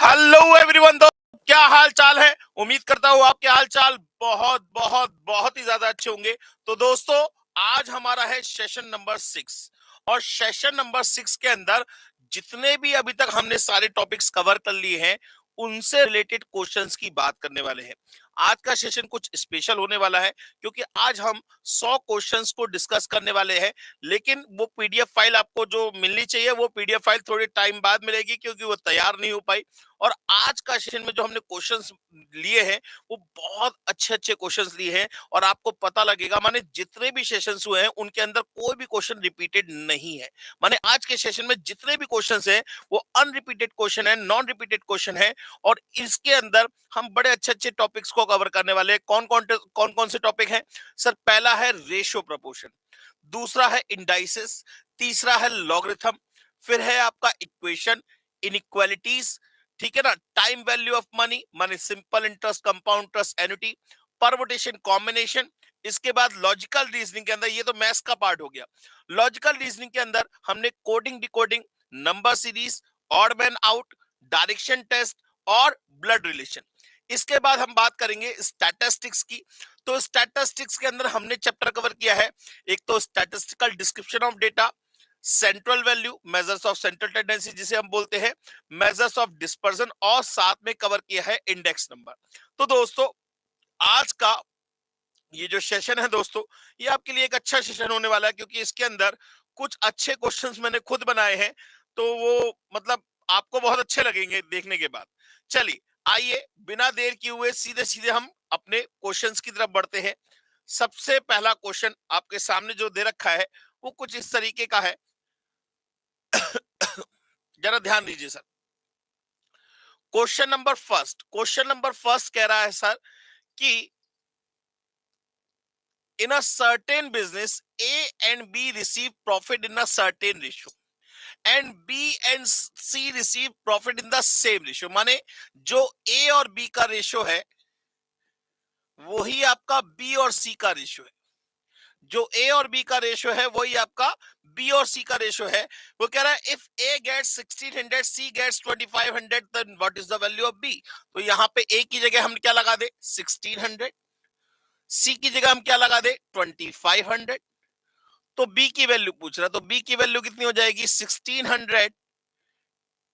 Hello everyone, दोस्तों क्या हाल चाल है। उम्मीद करता हूँ आपके हाल चाल बहुत बहुत बहुत ही ज्यादा अच्छे होंगे। तो दोस्तों, आज हमारा है सेशन नंबर 6 और सेशन नंबर 6 के अंदर जितने भी अभी तक हमने सारे टॉपिक्स कवर कर लिए हैं उनसे रिलेटेड क्वेश्चंस की बात करने वाले हैं। आज का सेशन कुछ स्पेशल होने वाला है क्योंकि आज हम 100 क्वेश्चंस को डिस्कस करने वाले हैं। लेकिन वो पीडीएफ फाइल आपको जो मिलनी चाहिए वो पीडीएफ फाइल थोड़े टाइम बाद मिलेगी क्योंकि वो तैयार नहीं हो पाई। और आज का सेशन में जो हमने क्वेश्चंस लिए हैं वो बहुत अच्छे अच्छे क्वेश्चंस लिए हैं और आपको पता लगेगा माने जितने भी सेशंस हुए हैं उनके अंदर कोई भी क्वेश्चन रिपीटेड नहीं है। माने आज के सेशन में जितने भी क्वेश्चंस हैं वो अनरिपीटेड क्वेश्चन है, नॉन रिपीटेड क्वेश्चन है। और इसके अंदर हम बड़े अच्छे अच्छे टॉपिक्स को कवर करने वाले हैं। कौन कौन से टॉपिक हैं सर? पहला है रेशियो प्रोपोर्शन, दूसरा है इंडाइसेस, तीसरा है लॉगरिथम, फिर है आपका इक्वेशन, इनइक्वालिटीज, ठीक है ना, टाइम वैल्यू ऑफ मनी माने simple interest, compound interest, annuity, permutation, combination. इसके बाद लॉजिकल रीजनिंग के अंदर, ये तो मैथ्स का पार्ट हो गया। लॉजिकल रीजनिंग के अंदर हमने coding, decoding, number series, odd man out, direction test और ब्लड रिलेशन। इसके बाद हम बात करेंगे स्टैटिस्टिक्स की। तो स्टैटिस्टिक्स के अंदर हमने चैप्टर कवर किया है, एक तो statistical description of data, central value, measures of central tendency जिसे हम बोलते हैं, मेजर्स ऑफ डिस्पर्जन, और साथ में कवर किया है इंडेक्स नंबर। तो दोस्तों, आज का ये जो सेशन है दोस्तों, ये आपके लिए एक अच्छा सेशन होने वाला है क्योंकि इसके अंदर कुछ अच्छे क्वेश्चंस मैंने खुद बनाए हैं। तो वो मतलब आपको बहुत अच्छे लगेंगे देखने के बाद। चलिए, आइए बिना देर किए हुए सीधे सीधे हम अपने क्वेश्चंस की तरफ बढ़ते हैं। सबसे पहला क्वेश्चन आपके सामने जो दे रखा है वो कुछ इस तरीके का है। जरा ध्यान दीजिए सर। क्वेश्चन नंबर फर्स्ट कह रहा है सर कि in a certain business A and B receive profit in a certain ratio and B and C receive profit in the same ratio। माने जो A और B का रेशियो है वही आपका B और C का रेशियो है। जो A और B का रेशियो है वही आपका B और C का रेशियो है। वो कह रहा है if A gets 1600 C gets 2500 then what is the value of B। तो यहाँ पे A की जगह हम क्या लगा दे 1600, C की जगह हम क्या लगा दे 2500। तो बी की वैल्यू पूछ रहा है, तो बी की वैल्यू कितनी हो जाएगी 1600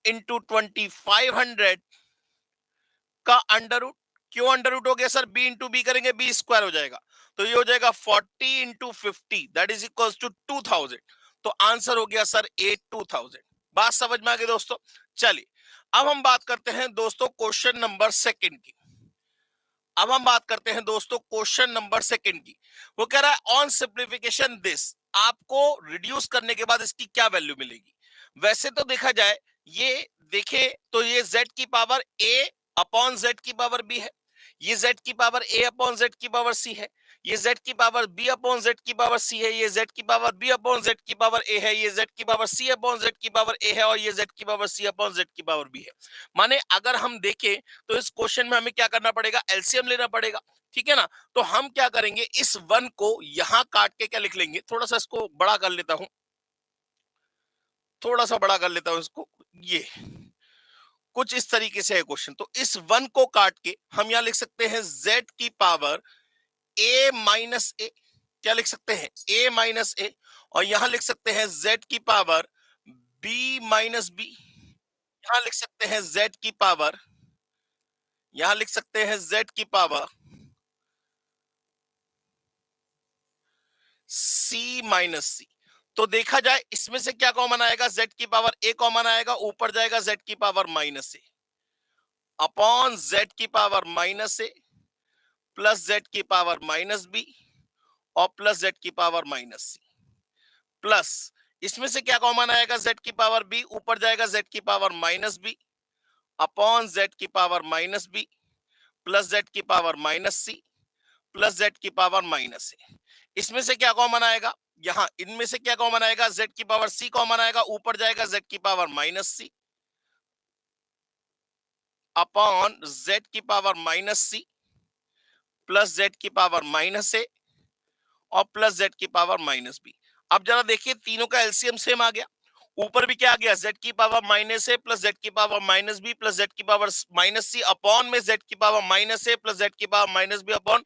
इंटू 2500 का अंडर रूट। क्यों अंडर रूट हो गया सर? बी इंटू बी करेंगे बी स्क्वायर हो जाएगा, तो ये हो जाएगा 40 into 50 that is equal to 2000। तो आंसर हो गया सर ए 2000। बात समझ में आ गई दोस्तों? चलिए, अब हम बात करते हैं दोस्तों क्वेश्चन नंबर सेकंड की। अब हम बात करते हैं दोस्तों क्वेश्चन नंबर सेकंड की। वो कह रहा है ऑन सिंप्लीफिकेशन दिस, आपको रिड्यूस करने के बाद इसकी क्या वैल्यू मिलेगी। वैसे तो देखा जाए, ये देखे तो ये z की पावर a अपॉन z की पावर b है, ये z की पावर a अपॉन z की पावर c है, ये z की पावर b अपॉन z की पावर c है, ये z की पावर b अपॉन z की पावर a है, ये z की पावर c अपॉन z की पावर a है और ये z की पावर c अपॉन z की पावर b है। माने अगर हम देखें तो इस क्वेश्चन में हमें क्या करना पड़ेगा, एलसीएम लेना पड़ेगा, ठीक है ना। तो हम क्या करेंगे, इस वन को यहां काट के क्या लिख लेंगे, थोड़ा सा इसको बड़ा कर लेता हूं, थोड़ा सा बड़ा कर लेता हूं इसको। ये कुछ इस तरीके से है क्वेश्चन। तो इस वन को काट के हम यहां लिख सकते हैं z की पावर a माइनस ए, क्या लिख सकते हैं a माइनस ए, और यहां लिख सकते हैं z की पावर b माइनस बी, यहां लिख सकते हैं z की पावर, यहां लिख सकते हैं z की पावर c माइनस सी। तो देखा जाए इसमें से क्या कॉमन आएगा, z की पावर a कॉमन आएगा, ऊपर जाएगा z की पावर माइनस ए अपॉन z की power minus A plus z की पावर माइनस बी और प्लस z की पावर माइनस सी, प्लस इसमें से क्या कॉमन आएगा, z की पावर b, ऊपर जाएगा z की power minus B upon z की power minus B plus z की power minus C plus z की पावर माइनस ए। इसमें से क्या कॉमन आएगा, यहां इनमें से क्या कॉमन आएगा, z की पावर c कॉमन आएगा, ऊपर जाएगा z की power minus C upon z की power minus C plus z की पावर माइनस ए और प्लस z की पावर माइनस बी। अब जरा देखिए तीनों का एलसीएम सेम आ गया, ऊपर भी क्या आ गया, z की power minus A plus z की power minus B plus z की पावर माइनस सी अपॉन में z की power minus A plus z की power minus B upon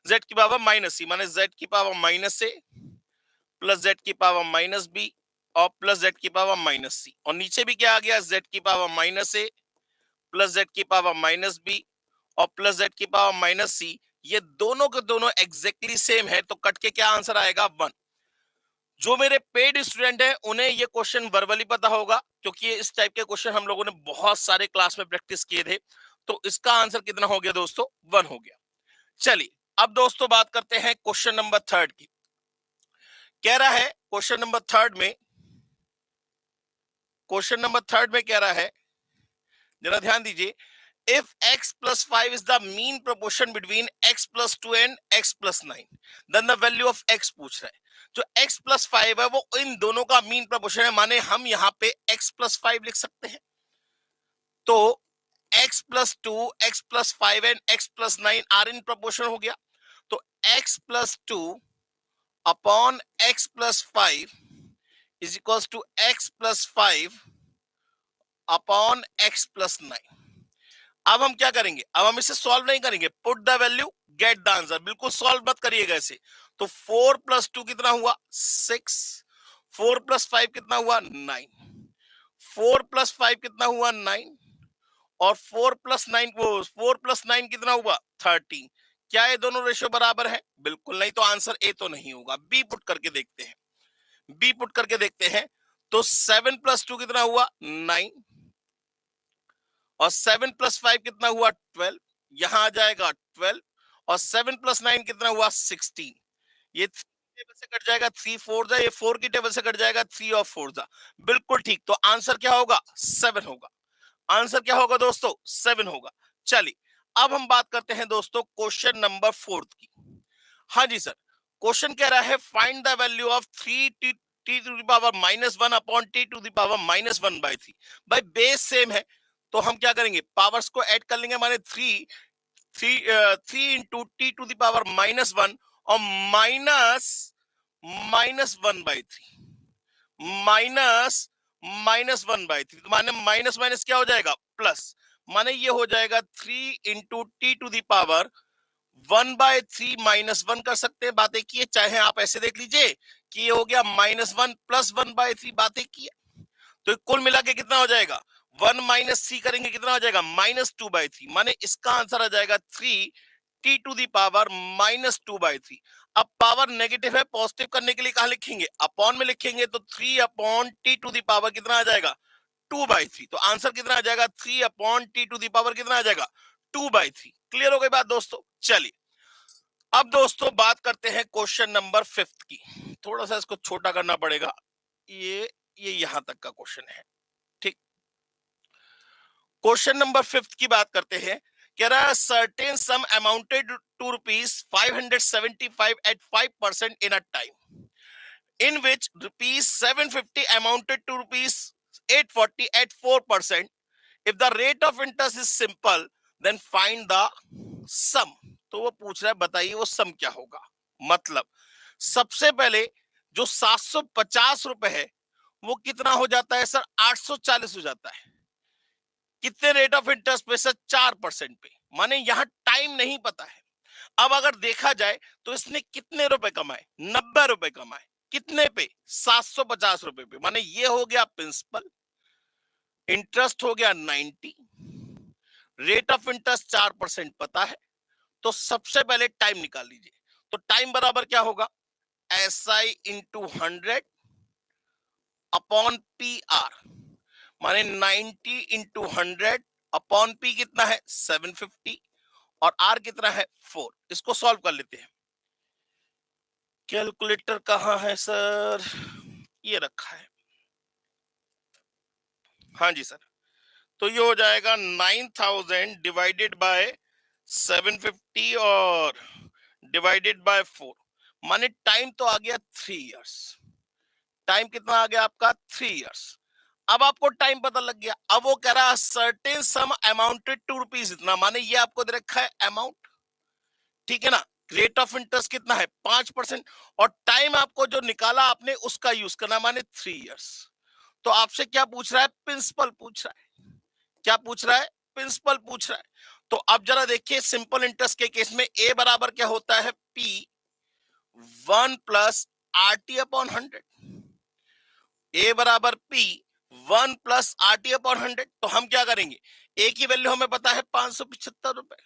z की पावर माइनस सी, माने z की power minus A plus z की power minus B और plus z की पावर माइनस सी, और नीचे भी क्या आ गया, z की power minus A plus z की पावर माइनस बी और प्लस z की पावर माइनस सी। ये दोनों के दोनों एग्जैक्टली सेम है, तो कट के क्या आंसर आएगा, 1। जो मेरे पेड स्टूडेंट हैं उन्हें ये क्वेश्चन वर्बली पता होगा, क्योंकि इस टाइप के क्वेश्चन हम लोगों ने बहुत सारे क्लास में प्रैक्टिस किए थे। तो इसका आंसर कितना हो गया दोस्तों, 1 हो गया। चलिए अब दोस्तों बात करते हैं क्वेश्चन नंबर 3 की। कह रहा है क्वेश्चन नंबर 3 में, कह रहा है, जरा ध्यान दीजिए, if x plus 5 is the mean proportion between x plus 2 and x plus 9, then the value of x पूछ रहा है। जो x plus 5 है वो इन दोनों का मीन प्रोपोर्शन है, माने हम यहाँ पे x plus 5 लिख सकते हैं। तो x plus 2, x plus 5 and x plus 9 are in proportion हो गया। तो x plus 2 अपॉन x plus 5 is equals to x plus 5 अपॉन x plus 9। अब हम क्या करेंगे, अब हम इसे सॉल्व नहीं करेंगे, put the value get the answer, बिल्कुल सॉल्व मत करिएगा इसे। तो 4 प्लस 2 कितना हुआ, 6, 4 प्लस 5 कितना हुआ, 9, 4 प्लस 5 कितना हुआ, 9, और 4 प्लस 9 वो 4 प्लस 9 कितना हुआ, 13। क्या ये दोनों रेशियो बराबर है, बिल्कुल नहीं, तो आंसर ए तो नहीं होगा, बी पुट करके देखते हैं, बी पुट करके देखते हैं। तो 7 प्लस 2 कितना हुआ, 9, और 7 प्लस 5 कितना हुआ, 12, यहां आ जाएगा 12, और 7 प्लस 9 कितना हुआ, 16। ये 3 टेबल से कट जाएगा, 3 4 जा, ये 4 की टेबल से कट जाएगा, 3 और 4 जा, बिल्कुल ठीक। तो आंसर क्या होगा, 7 होगा। आंसर क्या होगा दोस्तों, 7 होगा। चलिए अब हम बात करते हैं दोस्तों क्वेश्चन नंबर 4 की। हाँ जी सर, क्वेश्चन कह रहा है find the value of 3 T to the power -1 upon T to the power -1/3। भाई बेस सेम है, तो हम क्या करेंगे, पावर्स को ऐड कर लेंगे, माने 3 into T to the power -1 और -1/3 -1/3, तो माने माइनस माइनस क्या हो जाएगा, प्लस, माने ये हो जाएगा 3 into T to the power 1/3 -1 कर सकते हैं, बातें किए, चाहे आप ऐसे देख लीजिए कि ये हो गया -1 प्लस 1/3, बातें किए। तो कुल मिला के कितना हो जाएगा, 1 माइनस सी करेंगे कितना हो जाएगा, -2/3, माने इसका आंसर आ जाएगा 3 टी टू दी पावर -2/3। अब पावर नेगेटिव है, पॉजिटिव करने के लिए कहां लिखेंगे, अपॉन में लिखेंगे, तो 3 upon T to the power कितना आ जाएगा, 2/3। तो आंसर कितना आ जाएगा, 3 upon T to the power कितना आ जाएगा, 2/3। क्लियर हो गई बात दोस्तों। चलिए अब दोस्तों बात करते हैं क्वेश्चन नंबर 5 की। थोड़ा सा इसको छोटा करना पड़ेगा, ये यहां तक का क्वेश्चन है, ठीक। क्वेश्चन नंबर 5 की बात करते हैं। कह रहा है certain sum amounted to ₹575 at 5% in a time in which ₹750 amounted to ₹840 at 4%। If the rate of interest is simple then find the sum. तो वो पूछ रहा है बताइए वो सम क्या होगा। मतलब सबसे पहले जो 750 रुपए है वो कितना हो जाता है सर, 840 हो जाता है। कितने रेट ऑफ इंटरेस्ट पे सर, 4% पे, माने यहां टाइम नहीं पता है। अब अगर देखा जाए तो इसने कितने रुपए कमाए, 90 रुपए कमाए। कितने पे, 750 रुपए पे, माने ये हो गया प्रिंसिपल, इंटरेस्ट हो गया 90, रेट ऑफ इंटरेस्ट 4% पता है। तो सबसे पहले टाइम निकाल लीजिए। तो टाइम बराबर क्या होगा, SI इंटू 100 अपॉन PR, माने 90 इंटू 100 अपॉन P कितना है, 750, और R कितना है, 4। इसको सॉल्व कर लेते हैं। कैलकुलेटर कहां है सर, ये रखा है, हाँ जी सर। तो ये हो जाएगा 9000 डिवाइडेड बाय 750 और डिवाइडेड बाय 4, माने टाइम तो आ गया 3 इयर्स। टाइम कितना आ गया आपका, 3 इयर्स। अब आपको टाइम पता लग गया। अब वो कह रहा है certain sum amounted to rupees इतना, माने ये आपको दे रखा है अमाउंट, ठीक है ना। रेट ऑफ इंटरेस्ट कितना है, 5%, और टाइम आपको जो निकाला आपने उसका यूज करना, माने 3 इयर्स। तो आपसे क्या पूछ रहा है? प्रिंसिपल पूछ रहा है। क्या पूछ रहा है? प्रिंसिपल पूछ रहा है। तो अब जरा देखिए, सिंपल इंटरेस्ट के केस में ए बराबर क्या होता है? P 1 plus are T upon 100। ए बराबर P 1 plus are T upon 100। तो हम क्या करेंगे? ए की वैल्यू हमें पता है 575 रुपए,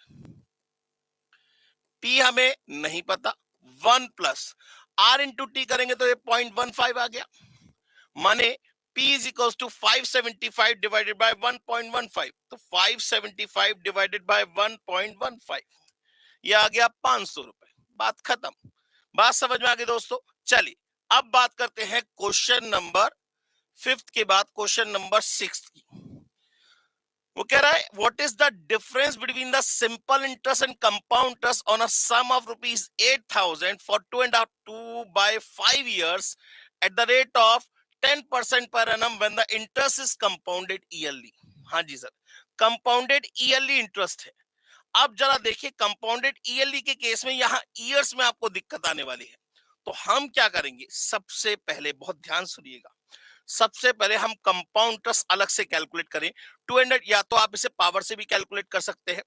पी हमें नहीं पता, 1 प्लस आर इंटू टी करेंगे तो ये 0.15 आ गया, माने P is equal to 575 divided by 1.15। तो 575 डिवाइडेड बाय 1.15, ये आ गया 500 रुपए। बात खत्म। बात समझ में आ गई दोस्तों? चलिए अब बात करते हैं क्वेश्चन नंबर 5 के बाद क्वेश्चन नंबर 6 की। वो कह रहा है what is the difference between the simple interest and compound interest on a sum of rupees 8,000 for 2 by 5 years at the rate of 10% per annum when the interest is compounded yearly। हाँ जी sir, compounded yearly interest है। अब जरा देखिए, compounded yearly के case में यहाँ years में आपको दिक्कत आने वाली है। तो हम क्या करेंगे? सबसे पहले बहुत ध्यान सुनिएगा, सबसे पहले हम कंपाउंड इंटरेस्ट अलग से कैलकुलेट करें। 200, या तो आप इसे पावर से भी कैलकुलेट कर सकते हैं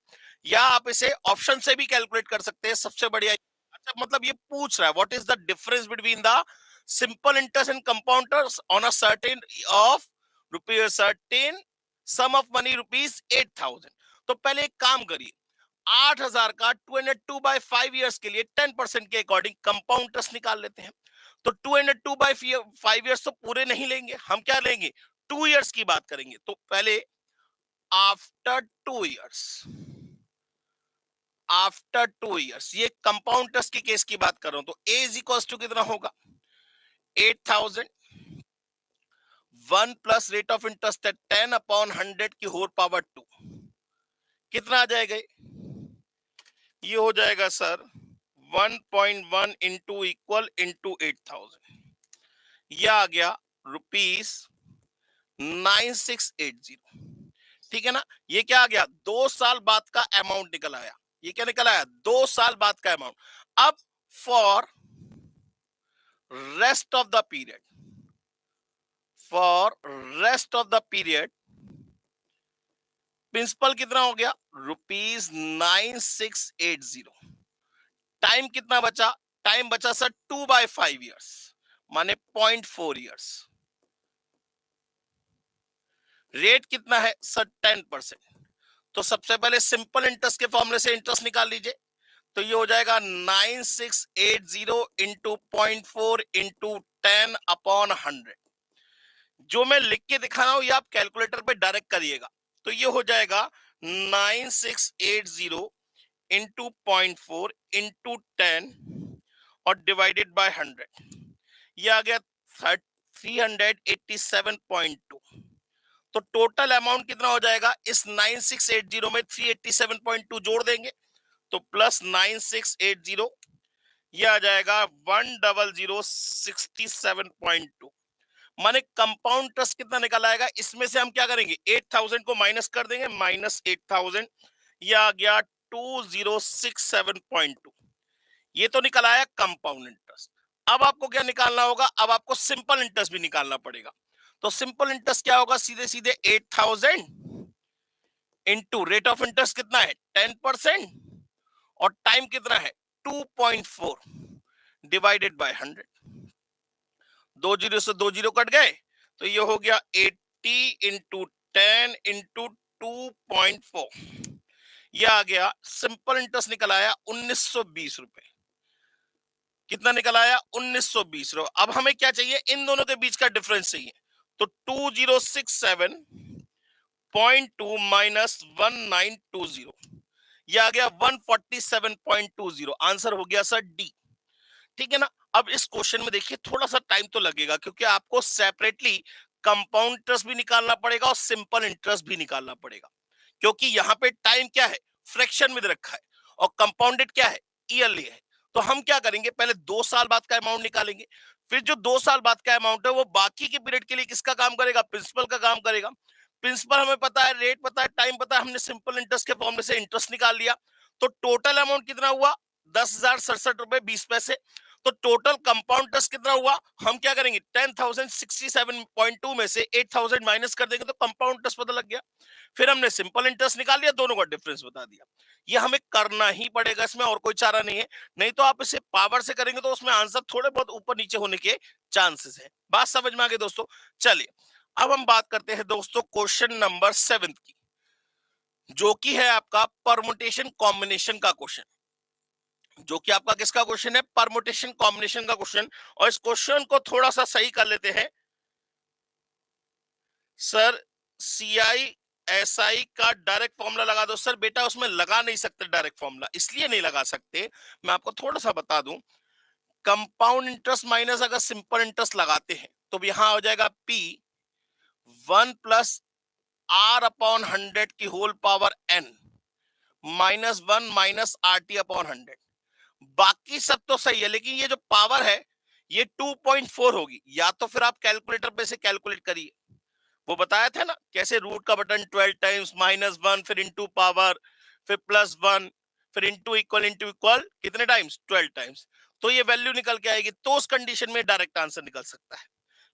या आप इसे ऑप्शन से भी कैलकुलेट कर सकते हैं। सबसे बढ़िया, अच्छा मतलब ये पूछ रहा है what is the difference between the simple interest and compound interest on a certain of rupees certain some of money rupees 8,000। तो पहले एक काम करिए, 8,000 का 202 बाय 5 इयर्स के लिए 10% के अकॉर्डिंग कंपाउंड इंटरेस्ट निकाल लेते हैं। तो 202 बाय 5 इयर्स तो पूरे नहीं लेंगे, हम क्या लेंगे? 2 इयर्स की बात करेंगे। तो पहले आफ्टर 2 इयर्स, आफ्टर 2 इयर्स, ये कंपाउंड इंटरेस्ट की केस की बात कर रहा हूं। तो ए इज इक्वल टू कितना होगा? 8,000 1 प्लस रेट ऑफ इंटरेस्ट है 10 अपॉन 100 की होल पावर 2, कितना आ जाएगा? ये हो जाएगा सर 1.1 इंटू इक्वल इंटू 8,000, यह आ गया रुपीज 9680। ठीक है ना? ये क्या आ गया? 2 साल बाद का अमाउंट निकल आया। ये क्या निकल आया? 2 साल बाद का अमाउंट। अब for rest of the period, for rest of the period principal कितना हो गया? रुपीज 9680। टाइम कितना बचा? टाइम बचा सर 2 by 5 इयर्स, माने 0.4 इयर्स। रेट कितना है सर? 10%। तो सबसे पहले सिंपल इंटरेस्ट के फॉर्मूले से इंटरेस्ट निकाल लीजिए। तो ये हो जाएगा 9680 इंटू 0.4 इंटू 10 अपॉन 100। जो मैं लिख के दिखा रहा हूं ये आप कैलकुलेटर पे डायरेक्ट करिएगा। तो ये हो जाएगा 9680 इंटू 0.4 इंटू 10 और डिवाइडेड बाय 100, ये आ गया 387.2। तो टोटल अमाउंट कितना हो जाएगा? इस 9680 में 387.2 जोड़ देंगे तो प्लस 9680, ये आ जाएगा 10067.2। माने कंपाउंड इंटरेस्ट कितना निकल आएगा? इसमें से हम क्या करेंगे? 8,000 को माइनस कर देंगे, माइनस 8,000, ये आ गया 2067.2। ये तो निकल आया कंपाउंड इंटरेस्ट। अब आपको क्या निकालना होगा? अब आपको सिंपल इंटरेस्ट भी निकालना पड़ेगा। तो सिंपल इंटरेस्ट क्या होगा? सीधे सीधे 8,000 इंटू रेट ऑफ इंटरेस्ट कितना है? 10% और टाइम कितना है? 2.4 डिवाइडेड बाय 100। 2 जीरो से 2 जीरो कट गए तो ये हो गया 80 इंटू 10 इंटू 2.4, ये आ गया सिंपल इंटरेस्ट निकल आया 1920 रुपए। कितना निकल आया? 1920 रुपए। अब हमें क्या चाहिए? इन दोनों के बीच का डिफरेंस चाहिए। तो 2067.2 माइनस 1920, ये आ गया 147.20। आंसर हो गया सर डी। ठीक है ना? अब इस क्वेश्चन में देखिए थोड़ा सा टाइम तो लगेगा क्योंकि आपको सेपरेटली कंपाउंड इंटरेस्ट भी निकालना पड़ेगा और सिंपल इंटरेस्ट भी निकालना पड़ेगा, क्योंकि यहाँ पे टाइम क्या है? फ्रैक्शन में रखा है और कंपाउंडेड क्या है? ईयरली है। तो हम क्या करेंगे? पहले 2 साल बाद का अमाउंट निकालेंगे, फिर जो 2 साल बाद का अमाउंट है वो बाकी के पीरियड के लिए किसका काम करेगा? प्रिंसिपल का काम करेगा। प्रिंसिपल हमें पता है, रेट पता है, टाइम पता है, हमने सिंपल इंटरेस्ट के फॉर्मूले से इंटरेस्ट निकाल लिया। तो टोटल अमाउंट कितना हुआ? 10,067 रुपए 20 पैसे। तो टोटल कंपाउंड इंटरेस्ट कितना हुआ, हम क्या करेंगे 10,067.2 में से 8,000 माइनस कर देंगे तो कंपाउंड इंटरेस्ट पता लग गया। फिर हमने सिंपल इंटरेस्ट निकाल लिया, दोनों का डिफरेंस बता दिया। ये हमें करना ही पड़ेगा, इसमें और कोई चारा नहीं है। नहीं तो आप इसे पावर से करेंगे तो उसमें आंसर थोड़े बहुत ऊपर नीचे होने के चांसेस है। बात समझ में आ गई दोस्तों। चलिए अब हम बात करते हैं दोस्तों क्वेश्चन नंबर 7 की, जो कि है आपका परमुटेशन कॉम्बिनेशन का क्वेश्चन। जो कि आपका किसका क्वेश्चन है, परमुटेशन कॉम्बिनेशन का क्वेश्चन। और इस क्वेश्चन को थोड़ा सा सही कर लेते हैं। सर CI SI का डायरेक्ट फॉर्मूला लगा दो। सर बेटा उसमें लगा नहीं सकते डायरेक्ट फॉर्मूला, इसलिए नहीं लगा सकते, मैं आपको थोड़ा सा बता दूं। कंपाउंड इंटरेस्ट माइनस अगर सिंपल इंटरेस्ट लगाते हैं तो यहां हो जाएगा P 1 प्लस R अपॉन 100 की whole power N minus 1 minus RT upon 100। बाकी सब तो सही है, लेकिन ये जो पावर है ये 2.4 होगी। या तो फिर आप कैलकुलेटर पे से कैलकुलेट करिए, वो बताया था ना कैसे रूट का बटन 12 टाइम्स -1 फिर इनटू पावर फिर +1 फिर इनटू इक्वल कितने टाइम्स 12 टाइम्स। तो ये वैल्यू निकल के आएगी, तो उस कंडीशन में डायरेक्ट आंसर निकल सकता है।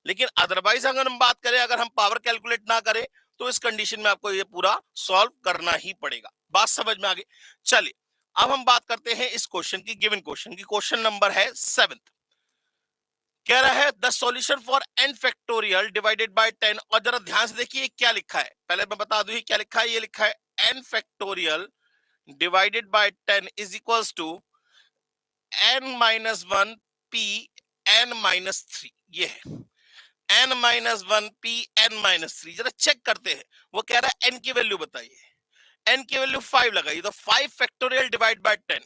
लेकिन अदरवाइज अगर हम बात करें, अगर हम पावर कैलकुलेट ना करें तो इस कंडीशन में आपको ये पूरा सॉल्व करना ही पड़ेगा। बात समझ में आ गई। चलिए अब हम बात करते हैं इस क्वेश्चन की, गिवन क्वेश्चन की। क्वेश्चन नंबर है 7। कह रहा है the solution for n factorial divided by 10। और जरा ध्यान से देखिए क्या लिखा है, पहले मैं बता दूं ये क्या लिखा है। ये लिखा है n factorial divided by 10 is equals to n-1 p n-3। ये है n-1 p n-3। जरा चेक करते हैं, वो कह रहा है n की वैल्यू बताइए। n की वैल्यू 5 लगाइए, तो 5 फैक्टोरियल डिवाइड बाय 10।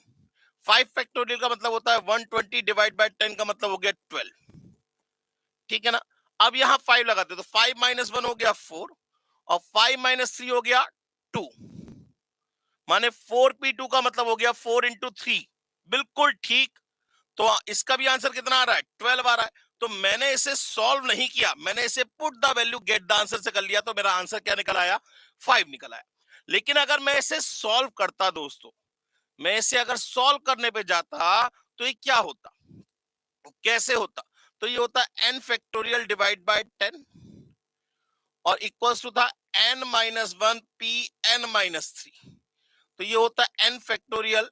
5 फैक्टोरियल का मतलब होता है 120 डिवाइड बाय 10 का मतलब हो गया 12। ठीक है ना। अब यहां 5 लगाते तो 5 माइनस 1 हो गया 4 और 5 माइनस 3 हो गया 2, माने 4p2 का मतलब हो गया 4 इंटू 3। बिल्कुल ठीक। तो इसका भी आंसर कितना आ रहा है 12 आ रहा है। तो मैंने इसे सॉल्व नहीं किया, मैंने इसे put the value get the answer से कर लिया, तो मेरा आंसर क्या निकल आया 5 निकल आया। लेकिन अगर मैं इसे सॉल्व करता दोस्तों, मैं इसे अगर सॉल्व करने पे जाता तो ये क्या होता, कैसे होता। तो ये होता n फैक्टोरियल डिवाइड बाय 10 और इक्वल्स टू था n-1 p n-3। तो ये होता है n फैक्टोरियल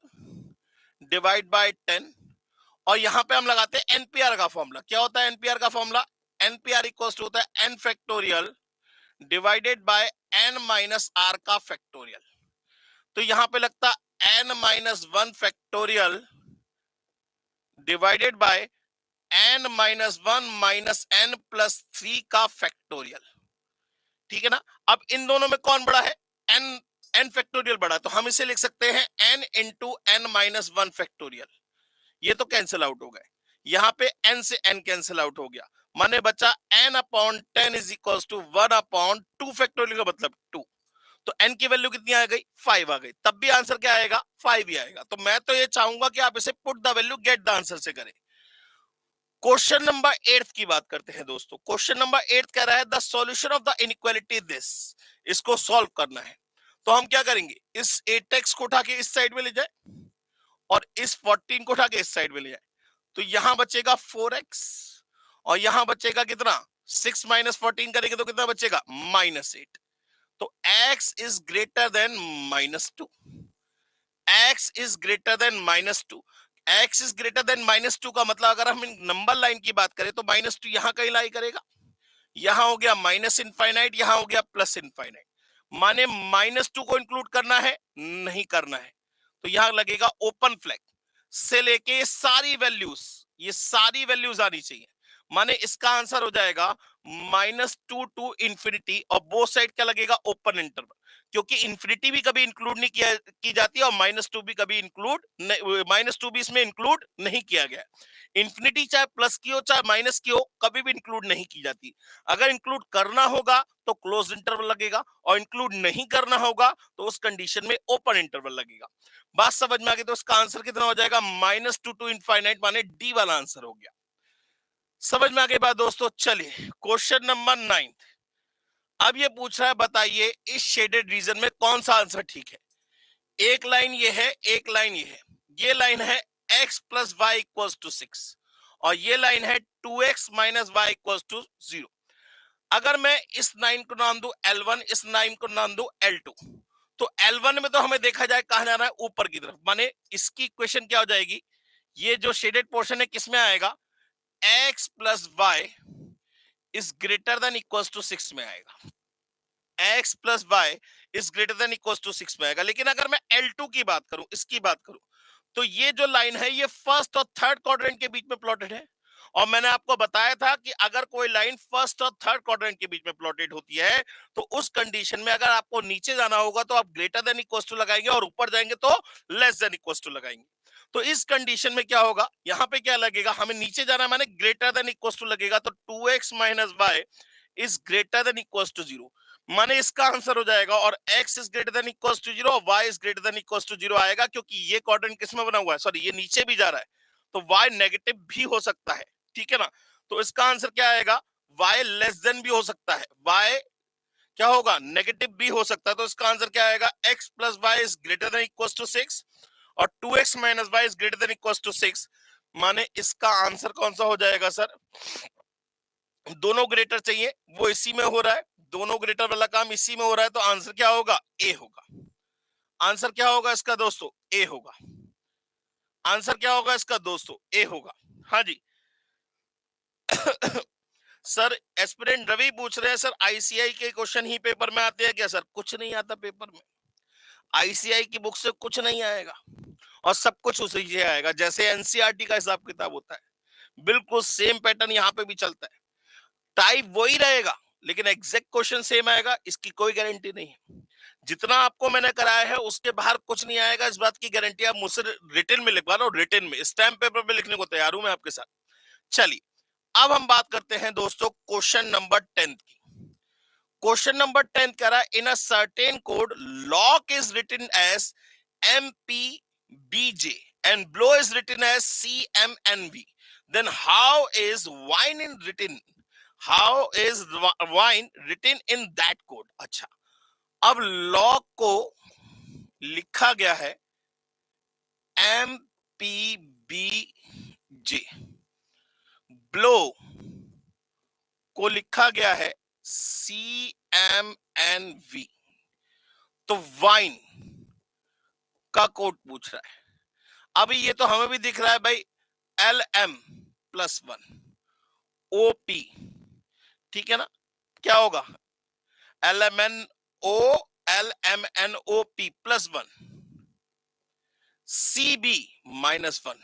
डिवाइड बाय 10 और यहां पे हम लगाते हैं एनपीआर का फॉर्मूला। क्या होता है एनपीआर का फॉर्मूला, एनपीआर इक्वल्स टू होता है n factorial divided bye n-r का फैक्टोरियल। तो यहां पे लगता n-1 factorial divided bye n-1 minus n+3 का फैक्टोरियल। ठीक है ना। अब इन दोनों में कौन बड़ा है, n फैक्टोरियल बड़ा है, तो हम इसे लिख सकते हैं n इंटू n-1 फैक्टोरियल। ये तो कैंसिल आउट हो गए, यहां पे n से n कैंसिल आउट हो गया, माने बचा n अपॉन 10 is equal to 1 upon 2 factorial का मतलब 2। तो n की वैल्यू कितनी आ गई 5 आ गई, तब भी आंसर क्या आएगा 5 ही आएगा। तो मैं तो ये चाहूंगा कि आप इसे put the value get the answer से करें। क्वेश्चन नंबर 8 की बात करते हैं दोस्तों। क्वेश्चन नंबर 8 कह रहा है the solution of the inequality this. इसको सॉल्व करना है, तो हम क्या करेंगे, इस 8x को उठा के इस साइड में ले जाए और इस 14 को उठा के इस साइड में ले जाए, तो यहां बचेगा 4x और यहां बचेगा कितना 6 माइनस 14 करेंगे तो कितना बचेगा -8। तो x is greater then -2, x is greater then -2। x is greater then -2 का मतलब अगर हम नंबर लाइन की बात करें तो -2 यहां कहीं लाई करेगा, यहां हो गया माइनस इनफाइनाइट, यहां हो गया प्लस इनफाइनाइट, माने -2 को इंक्लूड करना है नहीं करना है, तो यहां लगेगा ओपन फ्लैग से लेके ये सारी वैल्यूज आनी चाहिए। माने इसका आंसर हो जाएगा -2 टू इंफिनिटी और बोथ साइड क्या लगेगा ओपन इंटरवल, क्योंकि इंफिनिटी भी कभी इंक्लूड नहीं की जाती है और -2 भी कभी इंक्लूड -2 भी इसमें इंक्लूड नहीं किया गया। इंफिनिटी चाहे प्लस की हो चाहे माइनस की हो कभी भी इंक्लूड नहीं की जाती। अगर इंक्लूड करना होगा तो क्लोज इंटरवल लगेगा और इंक्लूड नहीं करना होगा तो उस कंडीशन में ओपन इंटरवल लगेगा। बात समझ में आ गई। तो इसका आंसर कितना हो जाएगा -2 टू इनफाइनाइट, माने डी वाला आंसर हो गया। समझ में आ गई बात दोस्तों। चलिए क्वेश्चन नंबर 9। अब ये पूछ रहा है बताइए इस शेडेड रीजन में कौन सा आंसर ठीक है। एक लाइन ये है, एक लाइन ये है, ये लाइन है x plus Y equal to 6 और ये लाइन है 2x minus Y equal to 0। अगर मैं इस लाइन को नाम दूं L1, इस लाइन को नाम दूं L2, तो L1 में तो हमें देखा जाए कहां जाना है, ऊपर की तरफ, माने इसकी इक्वेशन क्या हो जाएगी, ये जो शेडेड पोर्शन है किसमें आएगा, x plus Y is greater than equal to 6 में आएगा, x plus Y is greater than equal to 6 में आएगा। लेकिन अगर मैं L2 की बात करूं, इसकी बात करूं, तो ये जो लाइन है ये फर्स्ट और थर्ड क्वाड्रेंट के बीच में प्लॉटेड है, और मैंने आपको बताया था कि अगर कोई लाइन फर्स्ट और थर्ड क्वाड्रेंट के बीच में प्लॉटेड होती है तो उस कंडीशन में अगर आपको नीचे जाना होगा तो आप ग्रेटर देन इक्वल टू लगाएंगे और ऊपर जाएंगे तो लेस देन इक्वल टू लगाएंगे। तो इस कंडीशन में क्या होगा, यहां पे क्या लगेगा, हमें नीचे जाना है माने ग्रेटर देन इक्वल टू लगेगा, तो 2x minus Y is greater than equal to 0, माने इसका आंसर हो जाएगा, और x is greater than equal to 0 और y is greater than equal to 0 आएगा, क्योंकि ये क्वाड्रेंट किसमें बना हुआ है, सॉरी ये नीचे भी जा रहा है, तो y नेगेटिव भी हो सकता है, ठीक है ना। तो इसका आंसर क्या आएगा, y लेस देन भी हो सकता है, y क्या होगा, नेगेटिव भी हो सकता है, तो इसका आंसर क्या आएगा, x plus Y is greater than equal to 6 और 2x minus Y is greater than equal to 6, माने इसका आंसर कौन सा हो जाएगा सर, दोनों ग्रेटर चाहिए, वो इसी में हो रहा है, दोनों ग्रेटर वाला काम इसी में हो रहा है, तो आंसर क्या होगा, ए होगा। आंसर क्या होगा इसका दोस्तों, ए होगा। आंसर क्या होगा इसका दोस्तों, ए होगा। हाँ जी सर एस्पिरेंट रवि पूछ रहे हैं, सर आईसीआई के क्वेश्चन ही पेपर में आते हैं क्या, सर कुछ नहीं आता पेपर में, आईसीआई की बुक से कुछ नहीं आएगा और सब कुछ उसी से आएगा, जैसे एनसीईआरटी का हिसाब किताब होता है, बिल्कुल सेम पैटर्न यहाँ पे भी चलता है, टाइप वही रहेगा लेकिन एग्जैक्ट क्वेश्चन सेम आएगा, इसकी कोई गारंटी नहीं है। जितना आपको मैंने कराया है उसके बाहर कुछ नहीं आएगा, इस बात की गारंटी आप मुझसे रिटन में लिखवा लो, रिटन में स्टैम्प पेपर पे लिखने को तैयार हूं मैं आपके साथ। चलिए अब हम बात करते हैं दोस्तों क्वेश्चन नंबर 10 की। क्वेश्चन नंबर 10 कह रहा है, in a certain code lock is written as MPBJ and blow is written as CMNV, then how is wine written in that code। अच्छा, अब लॉक को लिखा गया है MPBJ, ब्लो को लिखा गया है CMNV, तो वाइन का कोड पूछ रहा है। अभी ये तो हमें भी दिख रहा है भाई LM+1 OP, ठीक है ना, क्या होगा LMNOP+1 CB-1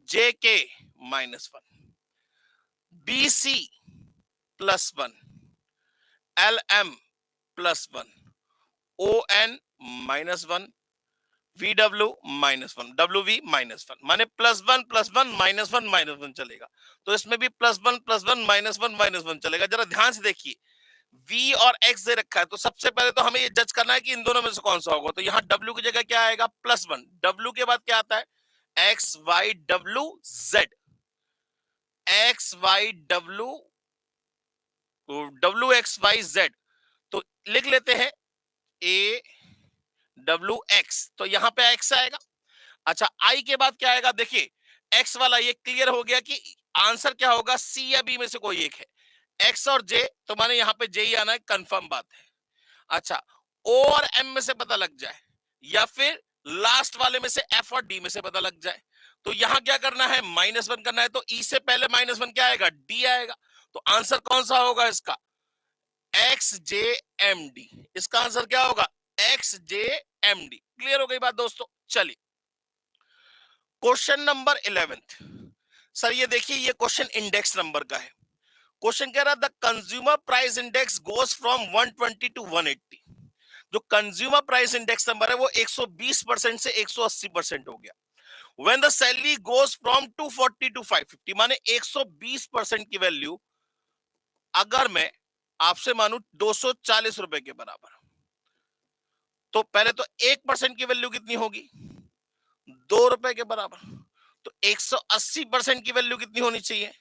JK-1 BC+1 LM+1 ON-1 VW-1 WV-1, माने +1+1 -1 चलेगा, तो इसमें भी +1+1 -1 चलेगा। जरा ध्यान से देखिए, V और X दे रखा है, तो सबसे पहले तो हमें ये जज करना है कि इन दोनों में से कौन सा होगा, तो यहाँ W की जगह क्या आएगा, +1, W के बाद क्या आता है XYWZ, WXYZ, तो लिख लेते हैं AWX, तो यहां पे X आएगा। अच्छा, I के बाद क्या आएगा, देखिए X वाला ये क्लियर हो गया कि आंसर क्या होगा, C या B में से कोई एक है, X और J, तो माने यहां पे J ही आना है, कंफर्म बात है। अच्छा, O और M में से पता लग जाए या फिर लास्ट वाले में से F और D में से पता लग जाए, तो यहां क्या करना है, -1 करना है, तो E से पहले -1 क्या आएगा, D आएगा, तो आंसर कौन सा होगा इसका, XJMD, इसका आंसर क्या होगा XJMD। क्लियर हो गई बात दोस्तों। चलिए क्वेश्चन नंबर 11, सर ये देखिए ये क्वेश्चन इंडेक्स नंबर का है। क्वेश्चन कह रहा है the consumer price index goes from 120 to 180, जो कंज्यूमर प्राइस इंडेक्स नंबर है वो 120% से 180% हो गया। When the salary goes from 240 to 550, माने 120% की वैल्यू अगर मैं आपसे मानू 240 रुपए के बराबर, तो पहले तो 1% की वैल्यू कितनी होगी, 2 रुपए के बराबर, तो 180% की वैल्यू कितनी होनी चाहिए,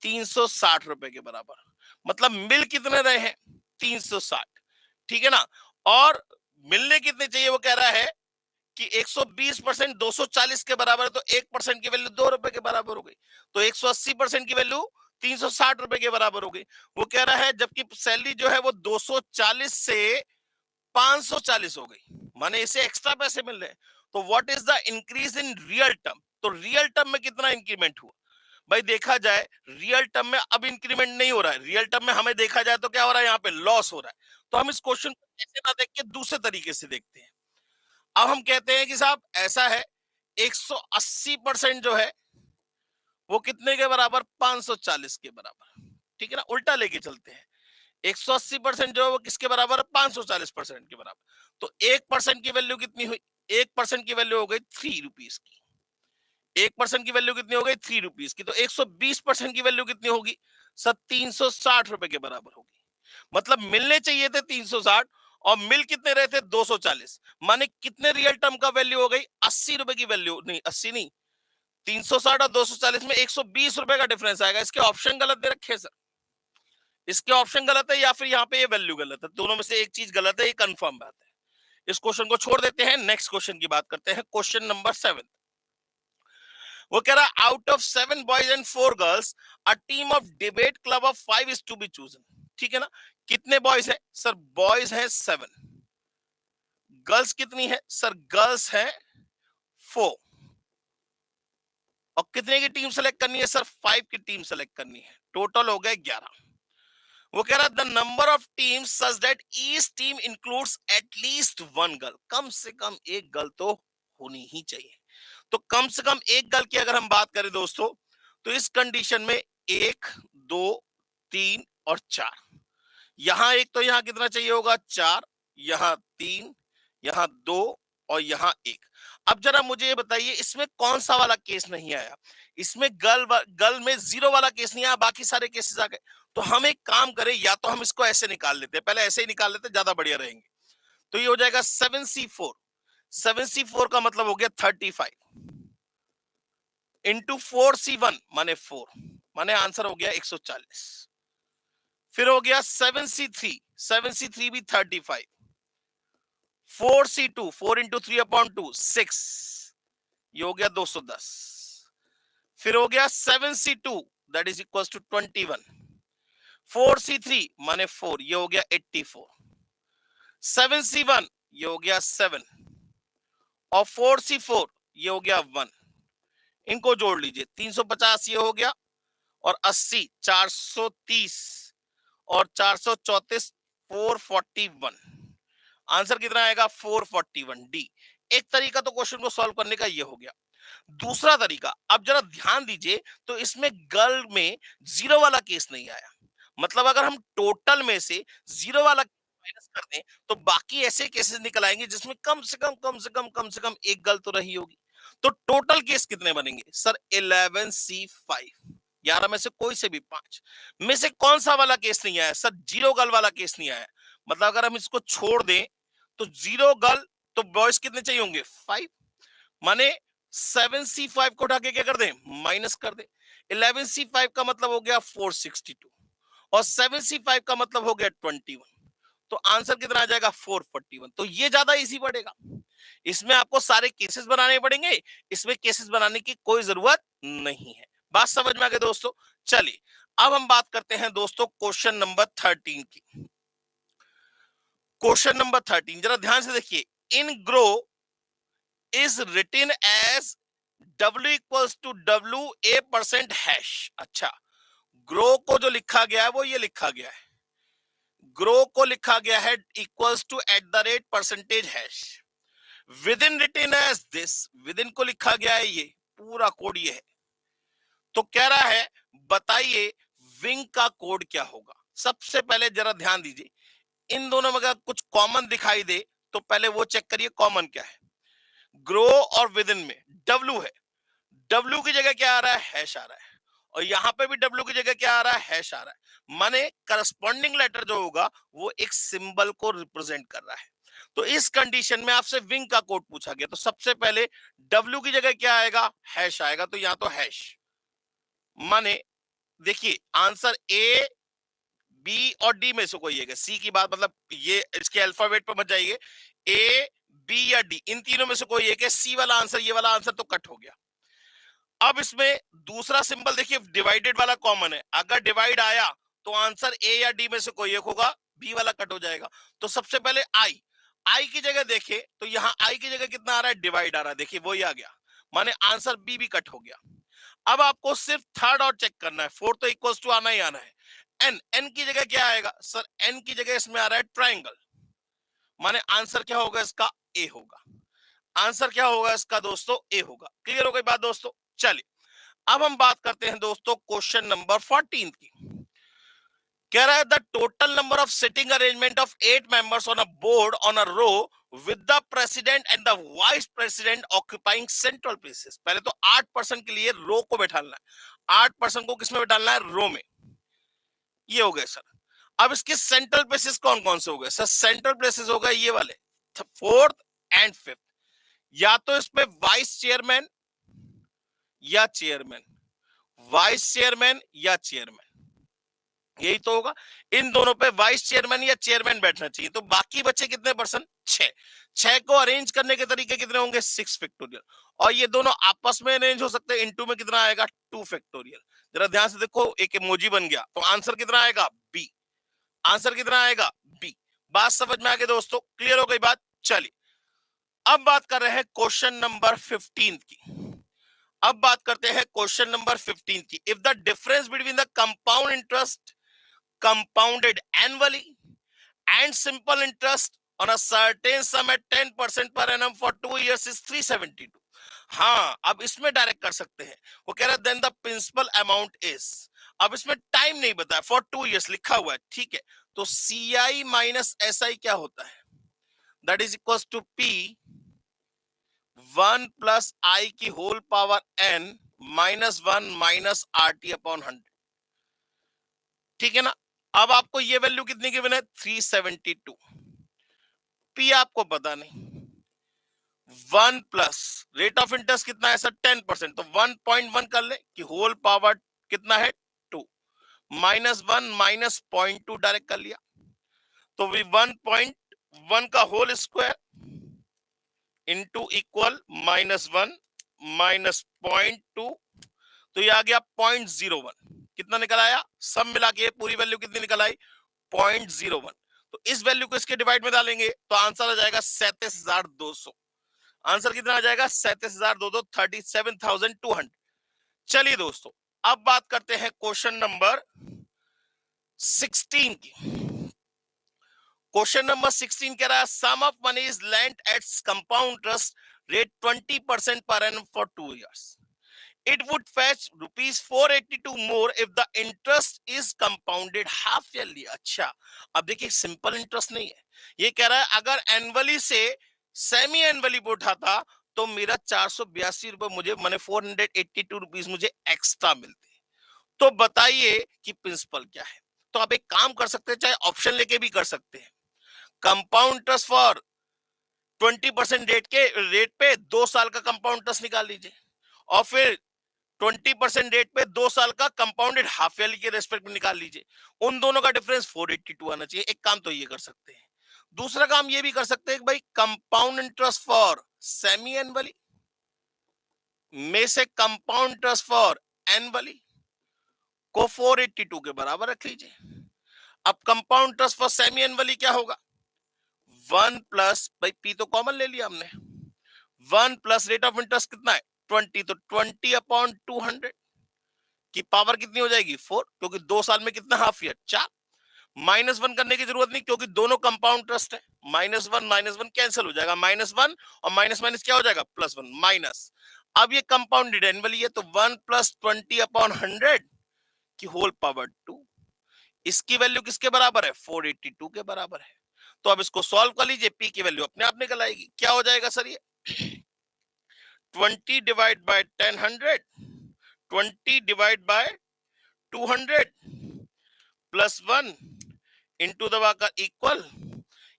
360 रुपए के बराबर, मतलब मिल कितने रहे हैं 360, ठीक है ना, और मिलने कितने चाहिए वो कह रहा है कि 120% 240 के बराबर है, तो 1% की वैल्यू 2 रुपए के बराबर हो गई। तो 180% की वैल्यू 360 रुपए के बराबर हो गई। वो कह रहा है जबकि सैलरी जो है वो 240 से 540 हो गई, माने इसे एक्स्ट्रा पैसे मिल रहे हैं। तो what is the increase in real term? तो रियल टर्म में कितना इंक्रीमेंट हुआ? भाई देखा जाए रियल टर्म में अब इंक्रीमेंट नहीं हो रहा है, रियल टर्म में हमें देखा जाए तो क्या हो रहा है, यहाँ पे लॉस हो रहा है। तो हम इस क्वेश्चन को ऐसे ना देख के दूसरे तरीके से देखते हैं। अब हम कहते हैं कि साहब ऐसा है, 180% जो है वो कितने के बराबर, 540 के बराबर, ठीक है ना, उल्टा लेके चलते हैं। 180% जो है वो किसके बराबर है, 540% के बराबर। तो 1% की वैल्यू कितनी हुई, 1% की वैल्यू हो गई 3 रुपीज की। 1% की वैल्यू कितनी हो गई, 3 रुपीज की। तो 120% की वैल्यू कितनी होगी सर, 360 रुपए के बराबर होगी। मतलब मिलने चाहिए थे 360 और मिल कितने रहे थे, 240। माने कितने रियल टर्म का वैल्यू हो गई, 80 रुपए की वैल्यू, नहीं 80 नहीं, 360 और 240 में 120 रुपए का डिफरेंस आएगा। इसके ऑप्शन गलत दे रखे सर, इसके ऑप्शन गलत है या फिर यहाँ पे ये वैल्यू गलत है, दोनों में से एक चीज गलत है, ये कंफर्म बात है। इस क्वेश्चन को छोड़ देते हैं, नेक्स्ट क्वेश्चन की बात करते हैं। क्वेश्चन नंबर 7, वो कह रहा है out of 7 boys and 4 girls a team of debate club of 5 is to be chosen. ठीक है ना, कितने बॉयज है सर, बॉयज है 7, गर्ल्स कितनी है सर, गर्ल्स है 4, और कितने की टीम सेलेक्ट करनी है सर, 5 की टीम सेलेक्ट करनी है, टोटल हो गए 11। वो कह रहा है the number of teams such that each team includes at least 1 girl, कम से कम एक गर्ल तो होनी ही चाहिए। तो कम से कम एक गर्ल की अगर हम बात करें दोस्तों, तो इस कंडीशन में 1 2 3 और 4, यहां एक तो यहां कितना चाहिए होगा 4, यहां 3, यहां 2 और यहां 1। अब जरा मुझे ये बताइए इसमें कौन सा वाला केस नहीं आया, इसमें गर्ल में 0 वाला केस नहीं आया, बाकी सारे केसेस आ गए। तो हम एक काम करें, या तो हम इसको ऐसे निकाल लेते हैं, पहले ऐसे ही निकाल लेते ज्यादा बढ़िया रहेंगे। तो ये हो जाएगा 7C4, 7C4 का मतलब हो गया 35 इंटू 4C1 माने 4, माने आंसर हो गया 140। फिर हो गया 7C3, 7C3 भी 35, 4C2, 4 इंटू 3/2 6, ये हो गया 210। फिर हो गया 7C2 that is equal to 21, 4C3 माने 4, ये हो गया 84, 7C1 ये हो गया 7 और 4C4 ये हो गया 1। इनको जोड़ लीजिए, 350 ये हो गया और 80 430 और 434 441, आंसर कितना आएगा 441 डी। एक तरीका तो क्वेश्चन को सॉल्व करने का ये हो गया। दूसरा तरीका, अब जरा ध्यान दीजिए, तो इसमें गर्ल में 0 वाला केस नहीं आया, मतलब अगर हम टोटल में से 0 वाला माइनस कर दें तो बाकी ऐसे केसेस निकल आएंगे जिसमें कम से कम एक गर्ल तो रही होगी। तो टोटल केस कितने बनेंगे सर, 11C5, 11 में से कोई से भी 5 में से कौन सा वाला केस नहीं आया सर, 0 गर्ल वाला केस नहीं आया। मतलब अगर हम इसको छोड़ दें तो 0 गर्ल, तो बॉयज कितने चाहिए होंगे 5, माने 7C5 को उठा के क्या कर दें, माइनस कर दें। 11C5 का मतलब हो गया 462 और 7C5 का मतलब हो गया 21, तो आंसर कितना आ जाएगा 441। तो ये ज्यादा इजी पड़ेगा, इसमें आपको सारे केसेस बनाने पड़ेंगे, इसमें केसेस बनाने की कोई जरूरत नहीं है। बात समझ में आ गई दोस्तों? चलिए अब हम बात करते हैं दोस्तों क्वेश्चन नंबर 13 की। क्वेश्चन नंबर 13 जरा ध्यान से देखिए, in grow is written as W equals to W a percent hash. अच्छा, ग्रो को जो लिखा गया है वो ये लिखा गया है, ग्रो को लिखा गया है equals to at the rate percentage hash, with in written as this, with in को लिखा गया है ये पूरा कोड ये है। तो कह रहा है बताइए विंग का कोड क्या होगा। सबसे पहले जरा ध्यान दीजिए, इन दोनों में अगर कुछ कॉमन दिखाई दे तो पहले वो चेक करिए कॉमन क्या है। ग्रो और विद इन में डब्ल्यू है, डब्ल्यू की जगह क्या आ रहा है, हैश आ रहा है, और यहां पे भी डब्ल्यू की जगह क्या आ रहा है, हैश आ रहा है, माने करस्पॉन्डिंग लेटर जो होगा वो एक सिंबल को रिप्रेजेंट कर रहा है। तो इस कंडीशन में आपसे विंग का कोड पूछा गया, तो सबसे पहले डब्ल्यू की जगह क्या आएगा, हैश आएगा, तो यहां तो हैश, माने देखिए आंसर ए बी और डी में से कोई है, सी की बात मतलब ये इसके अल्फाबेट पर मत जाइए, ए बी या डी, इन तीनों में से कोई एक है। सी वाला आंसर, ये वाला आंसर तो कट हो गया। अब इसमें दूसरा सिंबल देखिए, डिवाइडेड वाला कॉमन है। अगर डिवाइड आया तो आंसर ए या डी में से कोई एक होगा, बी वाला कट हो जाएगा। तो सबसे पहले आई की जगह देखे तो यहाँ आई की जगह कितना आ रहा है, डिवाइड आ रहा है, देखिए वही आ गया, माने आंसर बी भी कट हो गया। अब आपको सिर्फ थर्ड और चेक करना है, फोर्थ तो इक्वल्स टू आना ही आना है। एन की जगह क्या आएगा सर, एन की जगह इसमें आ रहा है ट्राइंगल, माने आंसर क्या होगा इसका, ए होगा। आंसर क्या होगा इसका दोस्तों, ए होगा। क्लियर हो गई बात दोस्तों? चलिए अब हम बात करते हैं दोस्तों क्वेश्चन नंबर 14 की। कह रहा है the total number of sitting arrangement of 8 members on a board on a row with the president and the vice president occupying central places. पहले तो 8 पर्सन के लिए रो को बैठाना है, 8 पर्सन को किसमें बैठाना है, रो में। ये हो गए सर। अब इसके सेंट्रल प्लेसेस कौन कौन से हो गए सर, सेंट्रल प्लेसेस हो गए ये वाले, फोर्थ एंड फिफ्थ। या तो इसमें वाइस चेयरमैन या चेयरमैन, वाइस चेयरमैन या चेयरमैन, यही तो होगा। इन दोनों पे वाइस चेयरमैन या चेयरमैन बैठना चाहिए। तो बाकी बचे कितने पर्सन, 6। 6 को अरेंज करने के तरीके कितने होंगे, 6 फैक्टोरियल। और ये दोनों आपस में अरेंज हो सकते हैं, इनटू में कितना आएगा, 2 फैक्टोरियल। जरा ध्यान से देखो, एक इमोजी बन गया, तो आंसर कितना आएगा, बी। आंसर कितना आएगा, बी। बात समझ में आ गई दोस्तों? क्लियर हो गई बात? चलिए अब बात कर रहे हैं क्वेश्चन नंबर 15 की। अब बात करते हैं क्वेश्चन नंबर 15 की। If the difference between the compound interest compounded annually and simple interest on a certain sum at 10% per annum for 2 years is 372। हाँ, अब इसमें डायरेक्ट कर सकते हैं। वो कह रहा है then the principal amount is, अब इसमें टाइम नहीं बताया, फॉर 2 years लिखा हुआ है, ठीक है। तो सी आई माइनस एस आई क्या होता है, that is equal to P 1 plus I की whole power N minus 1 minus R T upon 100, ठीक है ना। अब आपको ये वैल्यू कितनी गिवन है, 372। पी आपको पता नहीं। 1 प्लस रेट ऑफ इंटरेस्ट कितना है सर, 10%, तो 1.1 कर ले कि होल पावर कितना है 2, माइनस 1 माइनस 0.2 डायरेक्ट कर लिया, तो 1.1 का whole square into equal minus 1 minus 0.2, तो ये आ गया 0.01। कितना निकल आया, सब मिला के पूरी वैल्यू कितनी निकल आई, 0.01। तो इस वैल्यू को इसके डिवाइड में डालेंगे तो आंसर आ जाएगा 37,200। आंसर कितना आ जाएगा, 37,200, 37,200। चलिए दोस्तों अब बात करते हैं क्वेश्चन नंबर 16 की। क्वेश्चन नंबर 16 कह रहा है sum of money is lent at compound interest rate 20% per annum for 2 years। It would fetch rupees 482 more if the interest is compounded half yearly। अच्छा, अब देखिए सिंपल इंटरेस्ट नहीं है, ये कह रहा है अगर एनुअली से सेमी एनुअली पे उठाता तो मेरा 482 रुपए मुझे, माने 482 रुपीज मुझे एक्स्ट्रा मिलते। तो बताइए कि प्रिंसिपल क्या है। तो आप एक काम कर सकते हैं, चाहे ऑप्शन लेके भी कर सकते हैं। कंपाउंड इंटरेस्ट फॉर 20% रेट पे 2 साल का कंपाउंड इंटरेस्ट निकाल लीजिए, और फिर 20% रेट पे 2 साल का कंपाउंडेड हाफ ईयरली के रेस्पेक्ट में निकाल लीजिए। उन दोनों का डिफरेंस 482 आना चाहिए। एक काम तो ये कर सकते हैं। दूसरा काम ये भी कर सकते हैं कि भाई compound interest for semi annually में से कंपाउंड इंटरेस्ट फॉर एनुअली को 482 के बराबर रख लीजिए। अब compound interest for semi annually क्या होगा, 1 प्लस, भाई पी तो कॉमन ले लिया हमने, 1 प्लस रेट ऑफ इंटरेस्ट कितना है 20, तो 20 अपॉन 200 की पावर कितनी हो जाएगी 4, क्योंकि 2 साल में कितना हाफ ईयर 4। माइनस 1 करने की जरूरत नहीं क्योंकि दोनों कंपाउंड इंटरेस्ट है, माइनस वन कैंसिल हो जाएगा, माइनस 1 और माइनस माइनस क्या हो जाएगा प्लस 1 माइनस। अब ये कंपाउंडेड एनुअली है तो 1 प्लस 20 अपॉन 100 की होल पावर 2, इसकी वैल्यू किसके बराबर है 482 के बराबर है। तो अब इसको सॉल्व कर लीजिए, पी की वैल्यू अपने आप निकल आएगी। क्या हो जाएगा सर ये 20 divide bye 10 100, 20 divide bye 200 plus 1 into दबाकर इक्वल,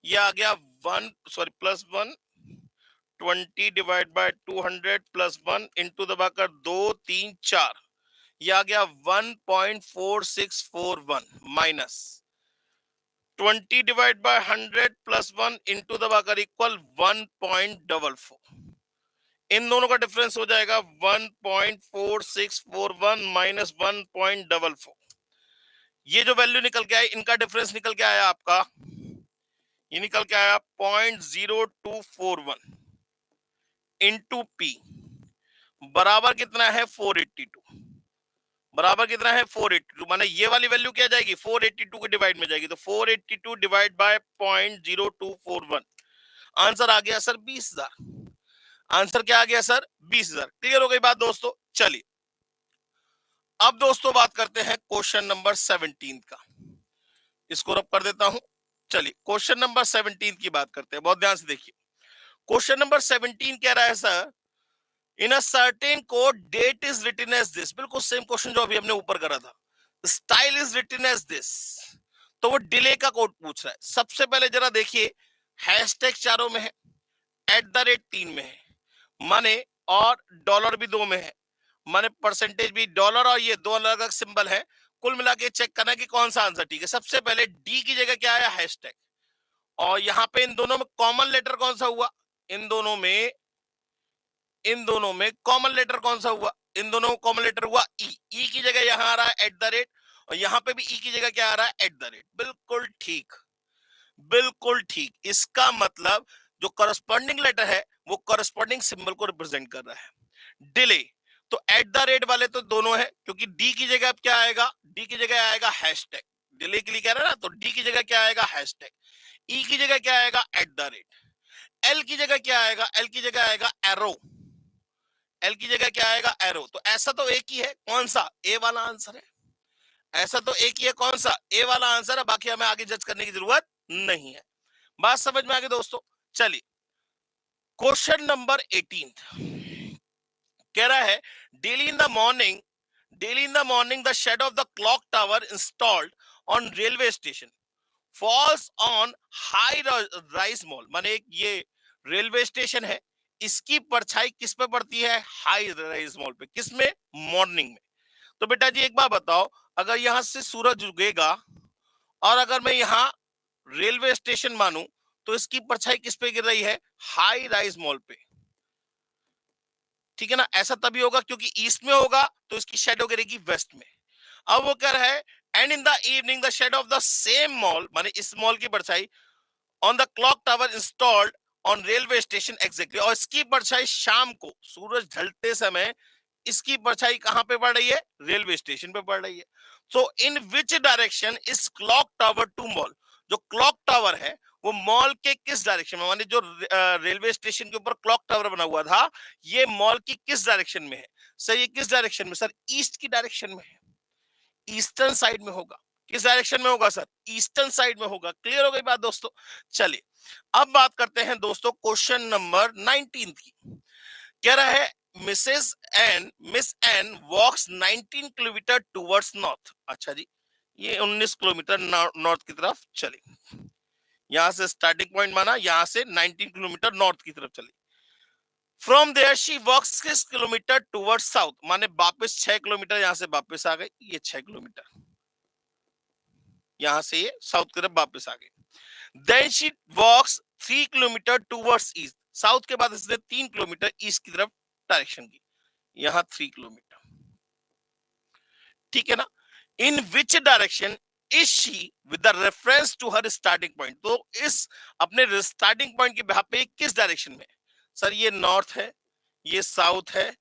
ये आ गया 1 sorry plus 1, 20 divide bye 200 plus 1 into दबाकर 2 3 4, ये आ गया 1.4641 minus 20 divide bye 100 plus 1 into दबाकर इक्वल 1.44। इन दोनों का डिफरेंस हो जाएगा 1.4641 माइनस 1.44। ये जो वैल्यू निकल के आई, इनका डिफरेंस निकल के आया आपका, ये निकल के आया 0.0241 इंटू पी बराबर कितना है 482। बराबर कितना है 482, माने ये वाली वैल्यू क्या जाएगी 482 के डिवाइड में जाएगी, तो 482 डिवाइड बाय 0.0241। आंसर आ गया सर 20,000। आंसर क्या आ गया सर 20,000। क्लियर हो गई बात दोस्तों। चलिए अब दोस्तों बात करते हैं क्वेश्चन नंबर 17 का। इसको रब कर देता हूं। चलिए क्वेश्चन नंबर 17 की बात करते हैं, बहुत ध्यान से देखिए। क्वेश्चन नंबर 17 कह रहा है sir, in a certain code date is written as this. बिल्कुल सेम क्वेश्चन जो अभी हमने ऊपर करा था। Style is written as this, तो वो डिले का कोड पूछ रहा है। सबसे पहले जरा देखिए, हैशटैग चारों में है, एट द रेट 3 में है, माने और डॉलर भी 2 में है, माने परसेंटेज भी डॉलर, और ये दो अलग अलग सिंबल है। कुल मिला के चेक करना कि कौन सा आंसर ठीक है। सबसे पहले डी की जगह क्या आया हैशटैग, और यहाँ पे इन दोनों में कॉमन लेटर कौन सा हुआ, इन दोनों में कॉमन लेटर कौन सा हुआ, इन दोनों में कॉमन लेटर हुआ ई। ई की जगह यहाँ आ रहा है एट द रेट, और यहाँ पे भी ई की जगह क्या आ रहा है एट द रेट। बिल्कुल ठीक, बिल्कुल ठीक। इसका मतलब जो करस्पॉन्डिंग लेटर है वो करस्पॉन्डिंग सिंबल को रिप्रेजेंट कर रहा है। डिले तो एट द रेट वाले तो दोनों है, क्योंकि डी की जगह अब क्या आएगा, डी की जगह आएगा हैशटैग। डिले के लिए कह रहा है ना, तो डी की जगह क्या आएगा हैशटैग, ई की जगह क्या आएगा एट द रेट, एल की जगह क्या आएगा, एल की जगह आएगा एरो, एल की जगह क्या आएगा एरो। तो ऐसा तो एक ही है, कौन सा, ए वाला आंसर है। ऐसा तो एक ही है, कौन सा, ए वाला आंसर है। बाकी हमें आगे जज करने की जरूरत नहीं है। बात समझ में आ गई दोस्तों। चलिए क्वेश्चन नंबर 18 कह रहा है, daily in the morning, daily in the morning the shade of the clock tower installed on railway station falls on high rise mall. माने एक ये रेलवे स्टेशन है, इसकी परछाई किस पे पड़ती है, हाई राइज मॉल पे। किसमें, मॉर्निंग में। तो बेटा जी एक बात बताओ, अगर यहां से सूरज उगेगा और अगर मैं यहां रेलवे स्टेशन मानूं, तो इसकी परछाई किस पे गिर रही है, हाई राइज मॉल पे। ठीक है ना, ऐसा तभी होगा क्योंकि ईस्ट में होगा तो इसकी शेडो गिरेगी वेस्ट में। अब वो कह रहा है, and in the evening the shadow of the same mall, माने इस मॉल की परछाई on the clock tower installed on railway station exactly, और इसकी परछाई शाम को सूरज ढलते समय इसकी परछाई कहां पे पड़ रही है, रेलवे स्टेशन पे पड़ रही है। So in which direction is clock tower to mall, जो क्लॉक टावर है वो मॉल के किस डायरेक्शन में, माने जो रेलवे स्टेशन के ऊपर क्लॉक टावर बना हुआ था ये मॉल की किस डायरेक्शन में है। सर ये किस डायरेक्शन में, सर ईस्ट की डायरेक्शन में है, ईस्टर्न साइड में होगा। किस डायरेक्शन में होगा सर, ईस्टर्न साइड में होगा। क्लियर हो गई बात दोस्तों। चलिए अब बात करते हैं दोस्तों क्वेश्चन नंबर 19 की। कह रहा है, Miss N walks 19 kilometre towards north. अच्छा जी, ये 19 किलोमीटर नॉर्थ की तरफ चली। यहां से स्टार्टिंग पॉइंट माना, यहां से 19 किलोमीटर नॉर्थ की तरफ चली। From there she walks 6 kilometre towards south, माने वापस 6 किलोमीटर यहां से वापस आ गई, ये 6 किलोमीटर यहां से ये साउथ की तरफ वापस आ गई। Then she walks 3 kilometre towards east, south के बाद इसने 3 किलोमीटर ईस्ट की तरफ डायरेक्शन की, यहां 3 किलोमीटर। ठीक है ना, in which direction is she with the reference to her starting point, तो इस अपने स्टार्टिंग पॉइंट के बिहाफ पे किस डायरेक्शन में। सर ये नॉर्थ है, ये साउथ है,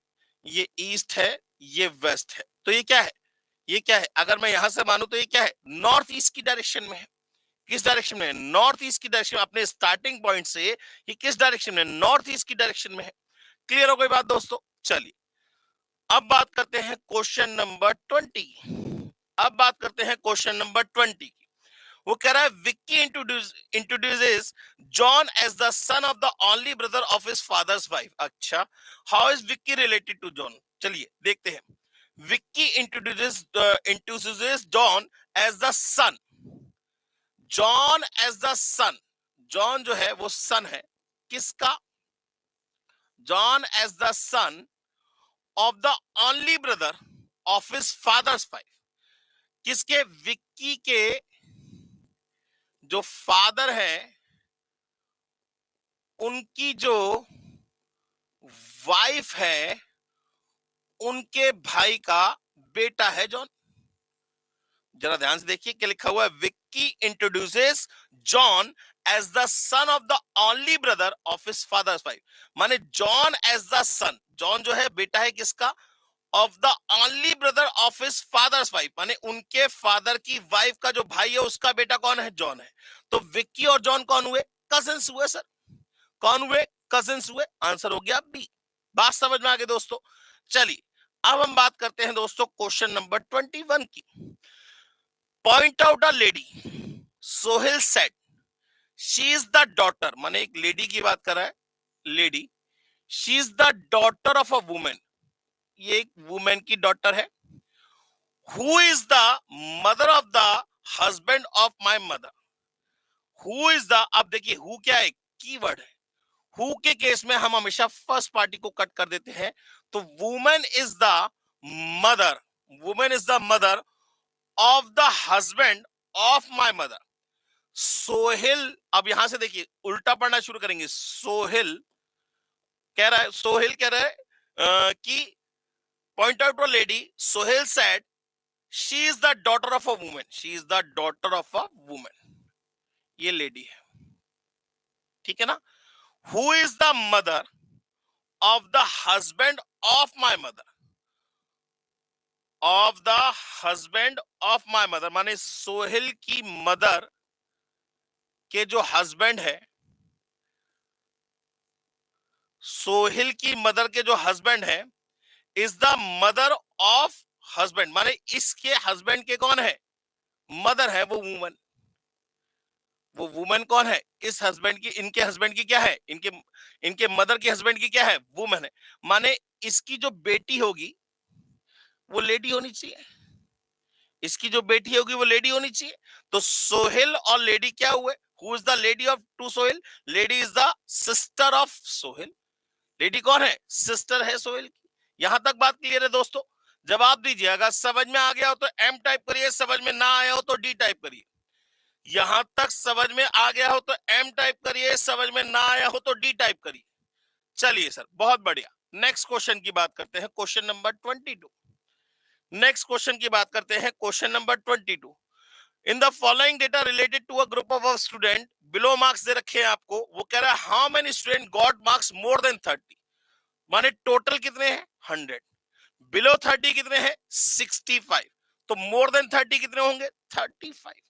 ये ईस्ट है, ये वेस्ट है। तो ये क्या है, ये क्या है, अगर मैं यहां से मानूं तो ये क्या है, नॉर्थ ईस्ट की डायरेक्शन में है। किस डायरेक्शन में है, नॉर्थ ईस्ट की डायरेक्शन में। अपने स्टार्टिंग पॉइंट से ये किस डायरेक्शन में, नॉर्थ ईस्ट की डायरेक्शन में है। क्लियर हो गई बात दोस्तों। चलिए अब बात करते हैं क्वेश्चन नंबर 20। अब बात करते हैं क्वेश्चन नंबर 20 की। वो कह रहा है, Vicky introduces John as the son of the only brother of his father's wife. अच्छा, how is Vicky related to John, चलिए देखते हैं। Vicky introduces John as the son, John as the son, John जो है वो son है किसका, John as the son of the only brother of his father's wife. किसके, विक्की के जो फादर है उनकी जो वाइफ है उनके भाई का बेटा है जॉन। जरा ध्यान से देखिए क्या लिखा हुआ है, Vicky introduces John as the son of the only brother of his father's wife. माने John as the son, John जो है बेटा है किसका, of the only brother of his father's wife, माने उनके फादर की वाइफ का जो भाई है उसका बेटा कौन है, जॉन है। तो विक्की और जॉन कौन हुए, कजिन्स हुए सर। कौन हुए, कजिन्स हुए। आंसर हो गया बी। बात समझ में आ गई दोस्तों। चलिए अब हम बात करते हैं दोस्तों क्वेश्चन नंबर 21 की। Point out a lady, Sohail said she is the daughter, माने एक लेडी की बात कर रहा है, lady, she is the daughter of a women, ये एक वुमेन की डॉटर है। Who is the mother of the husband of my mother, who is the, अब देखिए हु क्या है, कीवर्ड है। हु के केस में हम हमेशा फर्स्ट पार्टी को कट कर देते हैं, तो women is the mother, women is the mother of the husband of my mother. Sohail, अब यहां से देखिए उल्टा पढ़ना शुरू करेंगे। सोहेल कह रहा है, सोहेल कह रहा है कि point out a lady, Sohail said she is the daughter of a women, she is the daughter of a women, ये लेडी है, ठीक है ना। Who is the mother of the husband of my mother, of the husband of my mother, माने सोहेल की mother के जो husband है, सोहेल की मदर के जो हस्बैंड है, is the mother of husband, माने इसके हस्बैंड के कौन है, मदर है वो वुमन। वो वुमन कौन है, इस हस्बैंड की, इनके हस्बैंड की क्या है, इनके इनके मदर के हस्बैंड की क्या है, वुमन है। माने इसकी जो बेटी होगी वो लेडी होनी चाहिए, इसकी जो बेटी होगी वो लेडी होनी चाहिए। तो सोहेल और लेडी क्या हुए, who is the lady of to Sohail, lady is the sister of Sohail. Lady कौन है, सिस्टर है सोहेल की। यहां तक बात क्लियर है दोस्तों। जवाब दीजिए, अगर समझ में आ गया हो तो एम टाइप करिए, समझ में ना आया हो तो डी टाइप करिए। यहां तक समझ में आ गया हो तो एम टाइप करिए, समझ में ना आया हो तो डी टाइप करिए। चलिए सर, बहुत बढ़िया। नेक्स्ट क्वेश्चन की बात करते हैं, क्वेश्चन नंबर 22। नेक्स्ट क्वेश्चन की बात करते हैं, question number 22। In the following data related to a group of student, below marks दे रखे हैं आपको। वो कह रहा है how many student got marks more than 30, माने टोटल कितने हैं 100, बिलो 30 कितने हैं 65, तो मोर देन 30 कितने होंगे 35।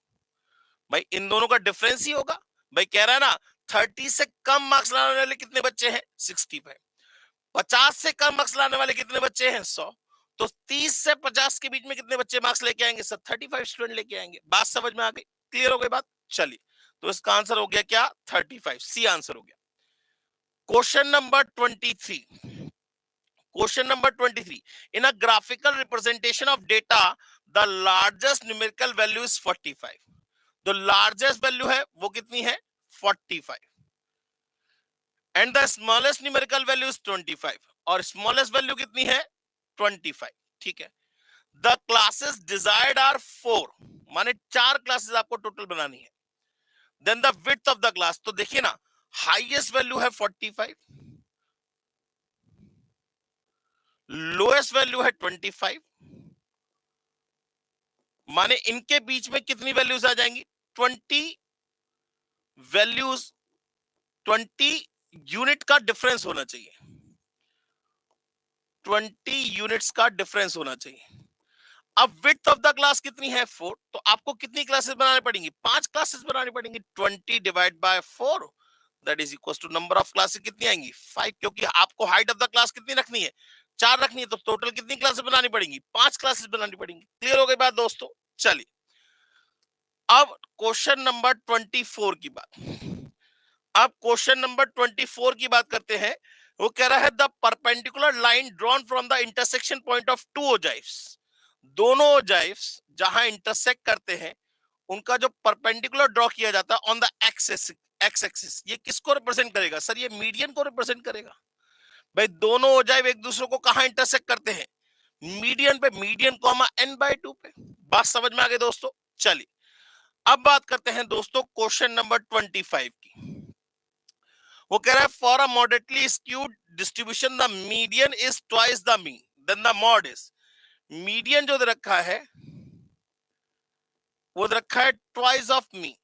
भाई इन दोनों का डिफरेंस ही होगा। भाई कह रहा है ना 30 से कम मार्क्स लाने वाले कितने बच्चे हैं 65, 50 से कम मार्क्स लाने वाले कितने बच्चे हैं 100, तो 30 से 50 के बीच में कितने बच्चे मार्क्स लेके आएंगे सर, 35 स्टूडेंट लेके आएंगे। बात समझ में आ गई, क्लियर हो गई बात। चलिए तो इसका आंसर हो गया क्या 35, सी आंसर हो गया। Question number 23, question number 23, in a graphical representation of data the largest numerical value is 45, जो लार्जेस्ट वैल्यू है वो कितनी है 45, and the smallest numerical value is 25, और स्मॉलेस्ट वैल्यू कितनी है 25, ठीक है। द क्लासेस डिजायर्ड आर 4, माने 4 क्लासेस आपको टोटल बनानी है। Then the width of the class, तो देखिए ना हाईएस्ट वैल्यू है 45, लोएस्ट वैल्यू है 25, माने इनके बीच में कितनी वैल्यूज आ जाएंगी 20 वैल्यूज, 20 यूनिट का डिफरेंस होना चाहिए, 20 यूनिट्स का डिफरेंस होना चाहिए। अब विड्थ ऑफ द क्लास कितनी है 4, तो आपको कितनी क्लासेस बनानी पड़ेंगी 5 क्लासेस बनानी पड़ेंगी। 20 divide by 4 that is equal to number of classes कितनी आएंगी 5, क्योंकि आपको हाइट ऑफ द क्लास कितनी रखनी है 4 रखनी है, तो टोटल कितनी क्लासेस बनानी पड़ेंगी 5 क्लासेस बनानी पड़ेंगी। क्लियर हो गई बात दोस्तों। चलिए अब क्वेश्चन नंबर 24 की बात, अब क्वेश्चन नंबर 24 की बात करते हैं। वो कह रहा है the perpendicular line drawn from the intersection point of two ogives, दोनों ओजाइव्स जहां इंटरसेक्ट करते हैं उनका जो परपेंडिकुलर ड्रॉ किया जाता है on the axis, x axis, ये किसको रिप्रेजेंट करेगा सर, ये मीडियन को रिप्रेजेंट करेगा। भाई दोनों ओजाइव एक दूसरे को कहां इंटरसेक्ट करते हैं मीडियन पे, मीडियन कॉमा n/2 पे। बात समझ में आ गई दोस्तों। चलिए अब बात करते हैं दोस्तों क्वेश्चन नंबर 25 की। वो कह रहा है for a moderately skewed distribution the median is twice the mean then the mode is. Median जो दे रखा है वो दे रखा है twice of mean,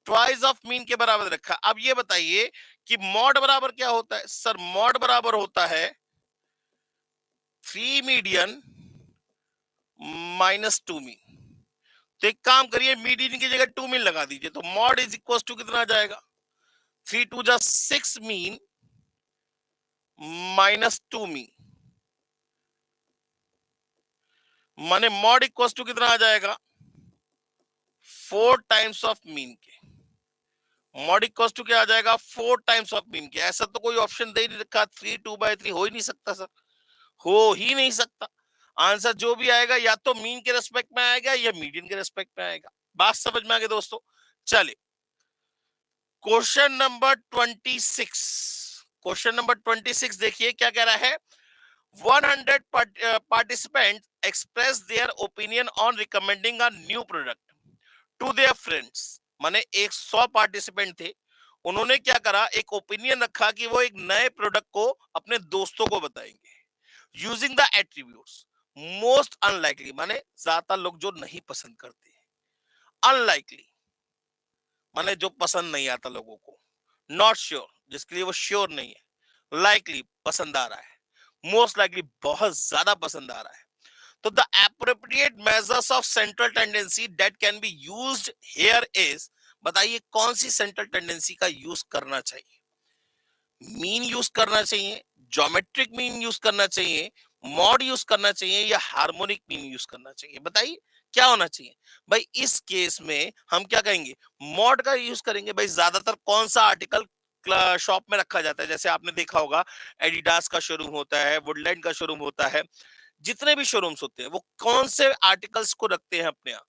twice of mean के बराबर रखा। अब ये बताइए कि मॉड बराबर क्या होता है। सर मॉड बराबर होता है 3 मीडियन -2 मीन। तो एक काम करिए, मीडियन की जगह 2 मीन लगा दीजिए, तो मॉड इज इक्वल टू कितना आ जाएगा, 3 2 जा 6 मीन -2 मीन, माने मॉड इक्वल टू कितना आ जाएगा, 4 टाइम्स ऑफ मीन के। मॉड इक्वल टू क्या आ जाएगा, 4 टाइम्स ऑफ मीन के। ऐसा तो कोई ऑप्शन दे ही नहीं रखा, 3 2/3 हो ही नहीं सकता सर, हो ही नहीं सकता। आंसर जो भी आएगा या तो मीन के रेस्पेक्ट में आएगा या मीडियन के रेस्पेक्ट में आएगा। बात समझ में आ गई दोस्तों। चलिए क्वेश्चन नंबर 26, क्वेश्चन नंबर 26 देखिए क्या कह रहा है। 100 participants express their opinion on recommending a new product to their friends। माने 100 पार्टिसिपेंट थे, उन्होंने क्या करा, एक ओपिनियन रखा कि वो एक नए प्रोडक्ट को अपने दोस्तों को बताएंगे using the attributes most unlikely, माने ज्यादातर लोग जो नहीं पसंद करते, अनलाइकली माने जो पसंद नहीं आता लोगों को, नॉट श्योर जिसके लिए वो श्योर नहीं है, लाइकली पसंद आ रहा है, मोस्ट लाइकली बहुत ज्यादा पसंद आ रहा है। तो the appropriate measures of central tendency that can be used here is, बताइए कौन सी सेंट्रल टेंडेंसी का यूज करना चाहिए। मीन यूज करना चाहिए, ज्योमेट्रिक मीन यूज करना चाहिए, मॉड यूज करना चाहिए या हार्मोनिक मीन यूज करना चाहिए, बताइए क्या होना चाहिए। भाई इस केस में हम क्या कहेंगे, मॉड का यूज करेंगे। भाई ज्यादातर कौन सा आर्टिकल शॉप में रखा जाता है, जैसे आपने देखा होगा एडिडास का शोरूम होता है, वुडलैंड का शोरूम होता है, जितने भी शोरूम्स होते हैं वो कौन से आर्टिकल्स को रखते हैं अपने यहाँ,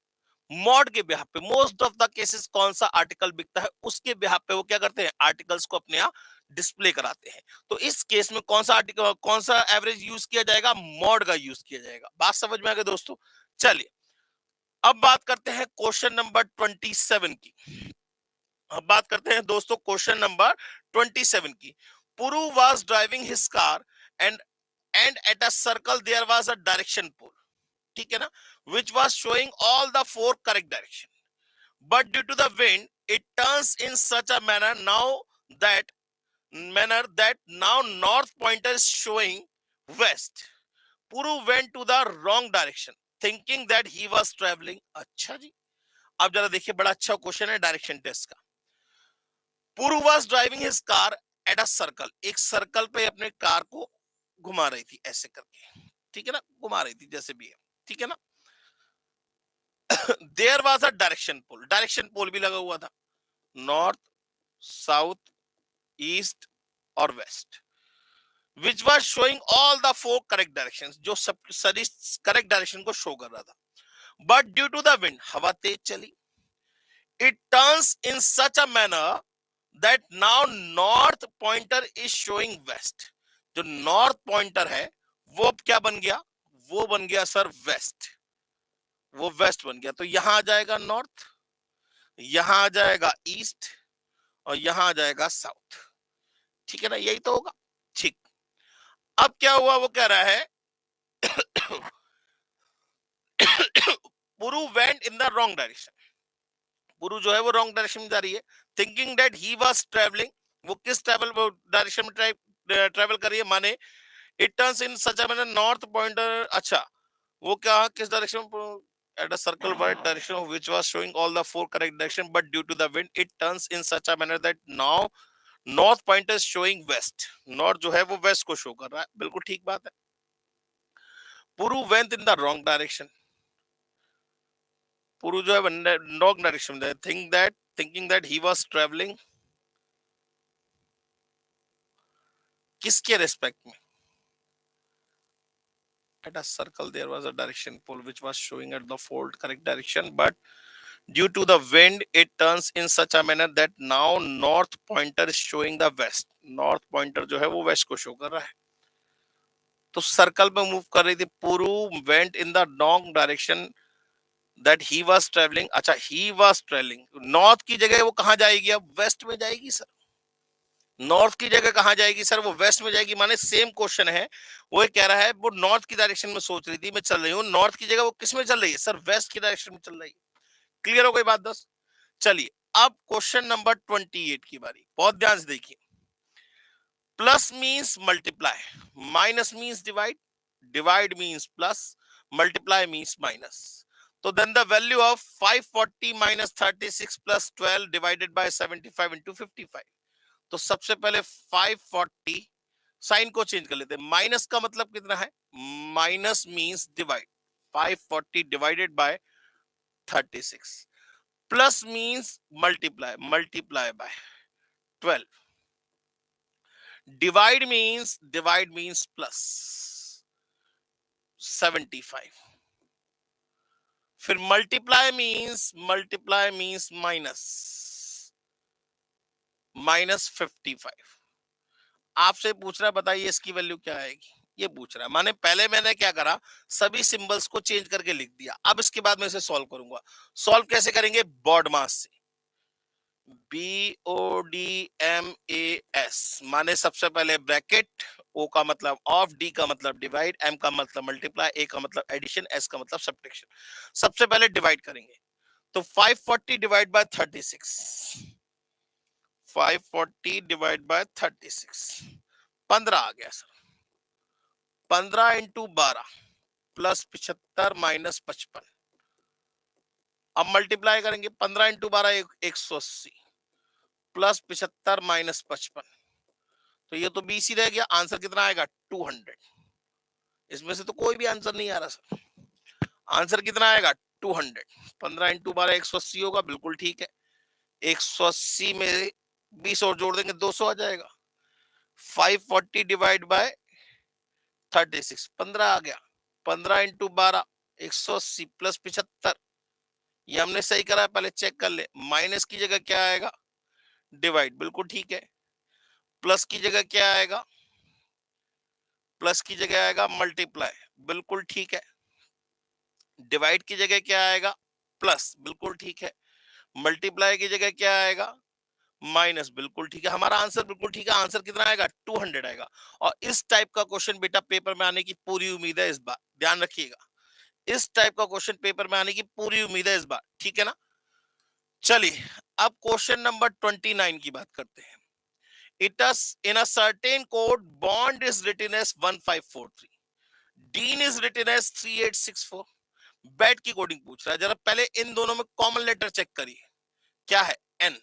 मॉड के बिहाफ पे। मोस्ट ऑफ द केसेस कौन सा आर्टिकल बिकता है उसके बिहाफ पे वो क्या करते हैं, आर्टिकल्स को अपने यहाँ डिस्प्ले कराते हैं। तो इस केस में कौन सा आर्टिकल, कौन सा एवरेज यूज किया जाएगा, मॉड का यूज किया जाएगा। बात समझ में आ गई दोस्तों। चलिए अब बात करते हैं क्वेश्चन नंबर 27 की। अब बात करते हैं दोस्तों क्वेश्चन नंबर 27 की। Puru was driving his car and at a circle there was a direction pole, ठीक है ना, which was showing all the 4 correct direction, but due to the wind it turns in such a that manner that now north pointer is showing west। Puru went to the wrong direction thinking that he was traveling। अच्छा जी, अब जरा देखिए बड़ा अच्छा question है direction test का। Puru was driving his car at a circle, एक circle पे अपने कार को घुमा रही थी ऐसे करके, ठीक है ना, घुमा रही थी जैसे भी है, ठीक है ना। There was a direction pole भी लगा हुआ था, नॉर्थ साउथ ईस्ट और west, which was showing all the 4 correct directions, जो सब सारी करेक्ट डायरेक्शन को शो कर रहा था। But due to the wind, हवा तेज चली, it turns in such a manner that now north pointer is showing west. जो नॉर्थ पॉइंटर है वो क्या बन गया, वो बन गया सर वेस्ट, वो वेस्ट बन गया। तो यहां आ जाएगा नॉर्थ, यहां आ जाएगा ईस्ट और यहां आ जाएगा साउथ, ठीक है ना, यही तो होगा। ठीक, अब क्या हुआ, वो कह रहा है Puru went in the wrong direction, Puru जो है वो रॉन्ग डायरेक्शन में जा रही है, thinking that he was travelling, वो किस ट्रैवल डायरेक्शन में ट्रैवल कर रही है, माने it turns in such a manner north pointer. अच्छा वो क्या किस डायरेक्शन में, at a circle wide direction which was showing all the 4 correct direction, but due to the wind it turns in such a manner that now north pointer is showing west, north जो है वो waste को show कर रहा है, बिल्कुल ठीक बात है। Puru went in the wrong direction, Puru जो है रॉन्ग डायरेक्शन में, thinking that he was travelling किसके रेस्पेक्ट में, at a circle there was a direction pole which was showing at the 4 correct direction, but due to the wind it turns in such a manner that now north pointer is showing the west, north pointer जो है वो waste को show कर रहा है। तो circle में move कर रही थी, Puru went in the wrong direction that he was travelling, अच्छा ही वॉज ट्रेवलिंग, नॉर्थ की जगह वो कहां जाएगी, अब वेस्ट में जाएगी सर। नॉर्थ की जगह कहां जाएगी सर, वो वेस्ट में जाएगी, माने सेम क्वेश्चन है। वो ये कह रहा है वो नॉर्थ की डायरेक्शन में सोच रही थी, मैं चल रही हूँ, नॉर्थ की जगह वो किस में चल रही है सर, वेस्ट की डायरेक्शन में चल रही है। क्लियर हो गई बात दोस्त। चलिए अब क्वेश्चन नंबर 28 की बारी, बहुत ध्यान से देखिए। Plus means multiply, minus means divide, divide means plus, multiply means minus. तो then the value of 540 minus 36 plus 12 divided by 75 into 55। तो सबसे पहले 540, साइन को चेंज कर लेते हैं, माइनस का मतलब कितना है, minus means divide, 540 divided by 36, plus means multiply, multiply by 12, divide means plus 75, फिर मल्टीप्लाई मींस माइनस, माइनस 55। आपसे पूछ रहा है बताइए इसकी वैल्यू क्या आएगी, ये पूछ रहा है। माने पहले मैंने क्या करा, सभी सिंबल्स को चेंज करके लिख दिया। अब इसके बाद मैं इसे सॉल्व करूंगा। सॉल्व कैसे करेंगे, बॉड मास से, BODMAS, माने सबसे पहले ब्रैकेट, O का मतलब ऑफ, D का मतलब डिवाइड, M का मतलब मल्टीप्लाई, A का मतलब एडिशन, S का मतलब सब्ट्रैक्शन। सबसे पहले डिवाइड करेंगे, तो 540 डिवाइड बाय 36, 540 डिवाइड बाय 36, 15 आ गया सर। 15 into 12 plus 75 minus 55। अब मल्टीप्लाई करेंगे, 15 इंटू 12 180 प्लस 75 माइनस 55। तो ये तो बीसी रह गया, आंसर कितना आएगा 200। इसमें से तो कोई भी आंसर नहीं आ रहा सर। आंसर कितना आएगा 200। 15 इंटू 12 180 होगा, बिल्कुल ठीक है। 180 में 20 और जोड़ देंगे 200 आ जाएगा। 540 डिवाइड बाय 36, 15 आ गया। 15 इंटू 12 180 प्लस 75, ये हमने सही करा है, पहले चेक कर ले। माइनस की जगह क्या आएगा, डिवाइड, बिल्कुल ठीक है। प्लस की जगह क्या आएगा, प्लस की जगह आएगा मल्टीप्लाई, बिल्कुल ठीक है। डिवाइड की जगह क्या आएगा, प्लस, बिल्कुल ठीक है। मल्टीप्लाई की जगह क्या आएगा, माइनस, बिल्कुल ठीक है। हमारा आंसर बिल्कुल ठीक है। आंसर कितना आएगा 200 आएगा। और इस टाइप का क्वेश्चन बेटा पेपर में आने की पूरी उम्मीद है इस बार, ध्यान रखिएगा। इस टाइप का क्वेश्चन पेपर में आने की पूरी उम्मीद है इस बार, ठीक है ना। चलिए अब क्वेश्चन नंबर 29 की बात करते हैं। It is in a certain code, bond is written as 1543, Dean is written as 3864। बेट की कोडिंग पूछ रहा है। जरा पहले इन दोनों में कॉमन लेटर चेक करिए, क्या है, एन।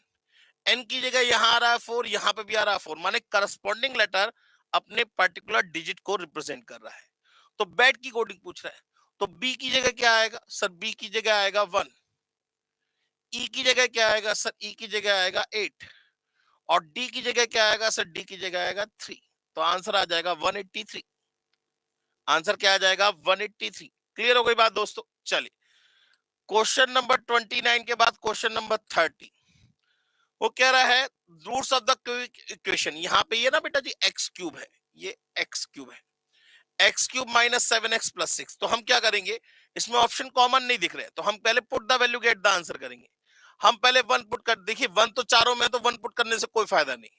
एन की जगह यहां आ रहा है 4, यहां पे भी आ रहा है 4, माने करस्पॉन्डिंग लेटर अपने पर्टिकुलर डिजिट को रिप्रेजेंट कर रहा है। तो बेट की कोडिंग पूछ रहा है, तो बी की जगह क्या आएगा सर, बी की जगह आएगा 1। ई की जगह क्या आएगा सर, ई की जगह आएगा 8। और डी की जगह क्या आएगा सर, डी की जगह आएगा 3। तो आंसर आ जाएगा 183। आंसर क्या आ जाएगा 183। क्लियर हो गई बात दोस्तों। चलिए क्वेश्चन नंबर 29 के बाद क्वेश्चन नंबर 30। वो कह रहा है रूट्स ऑफ द इक्वेशन, यहाँ पे ये ना बेटा जी एक्स क्यूब है, ये एक्स क्यूब है, x cube minus 7x plus 6। तो हम क्या करेंगे, इसमें ऑप्शन कॉमन नहीं दिख रहे, तो हम पहले put the value get the answer करेंगे। हम पहले वन पुट कर, देखिए वन तो चारों में, तो वन पुट करने से कोई फायदा नहीं।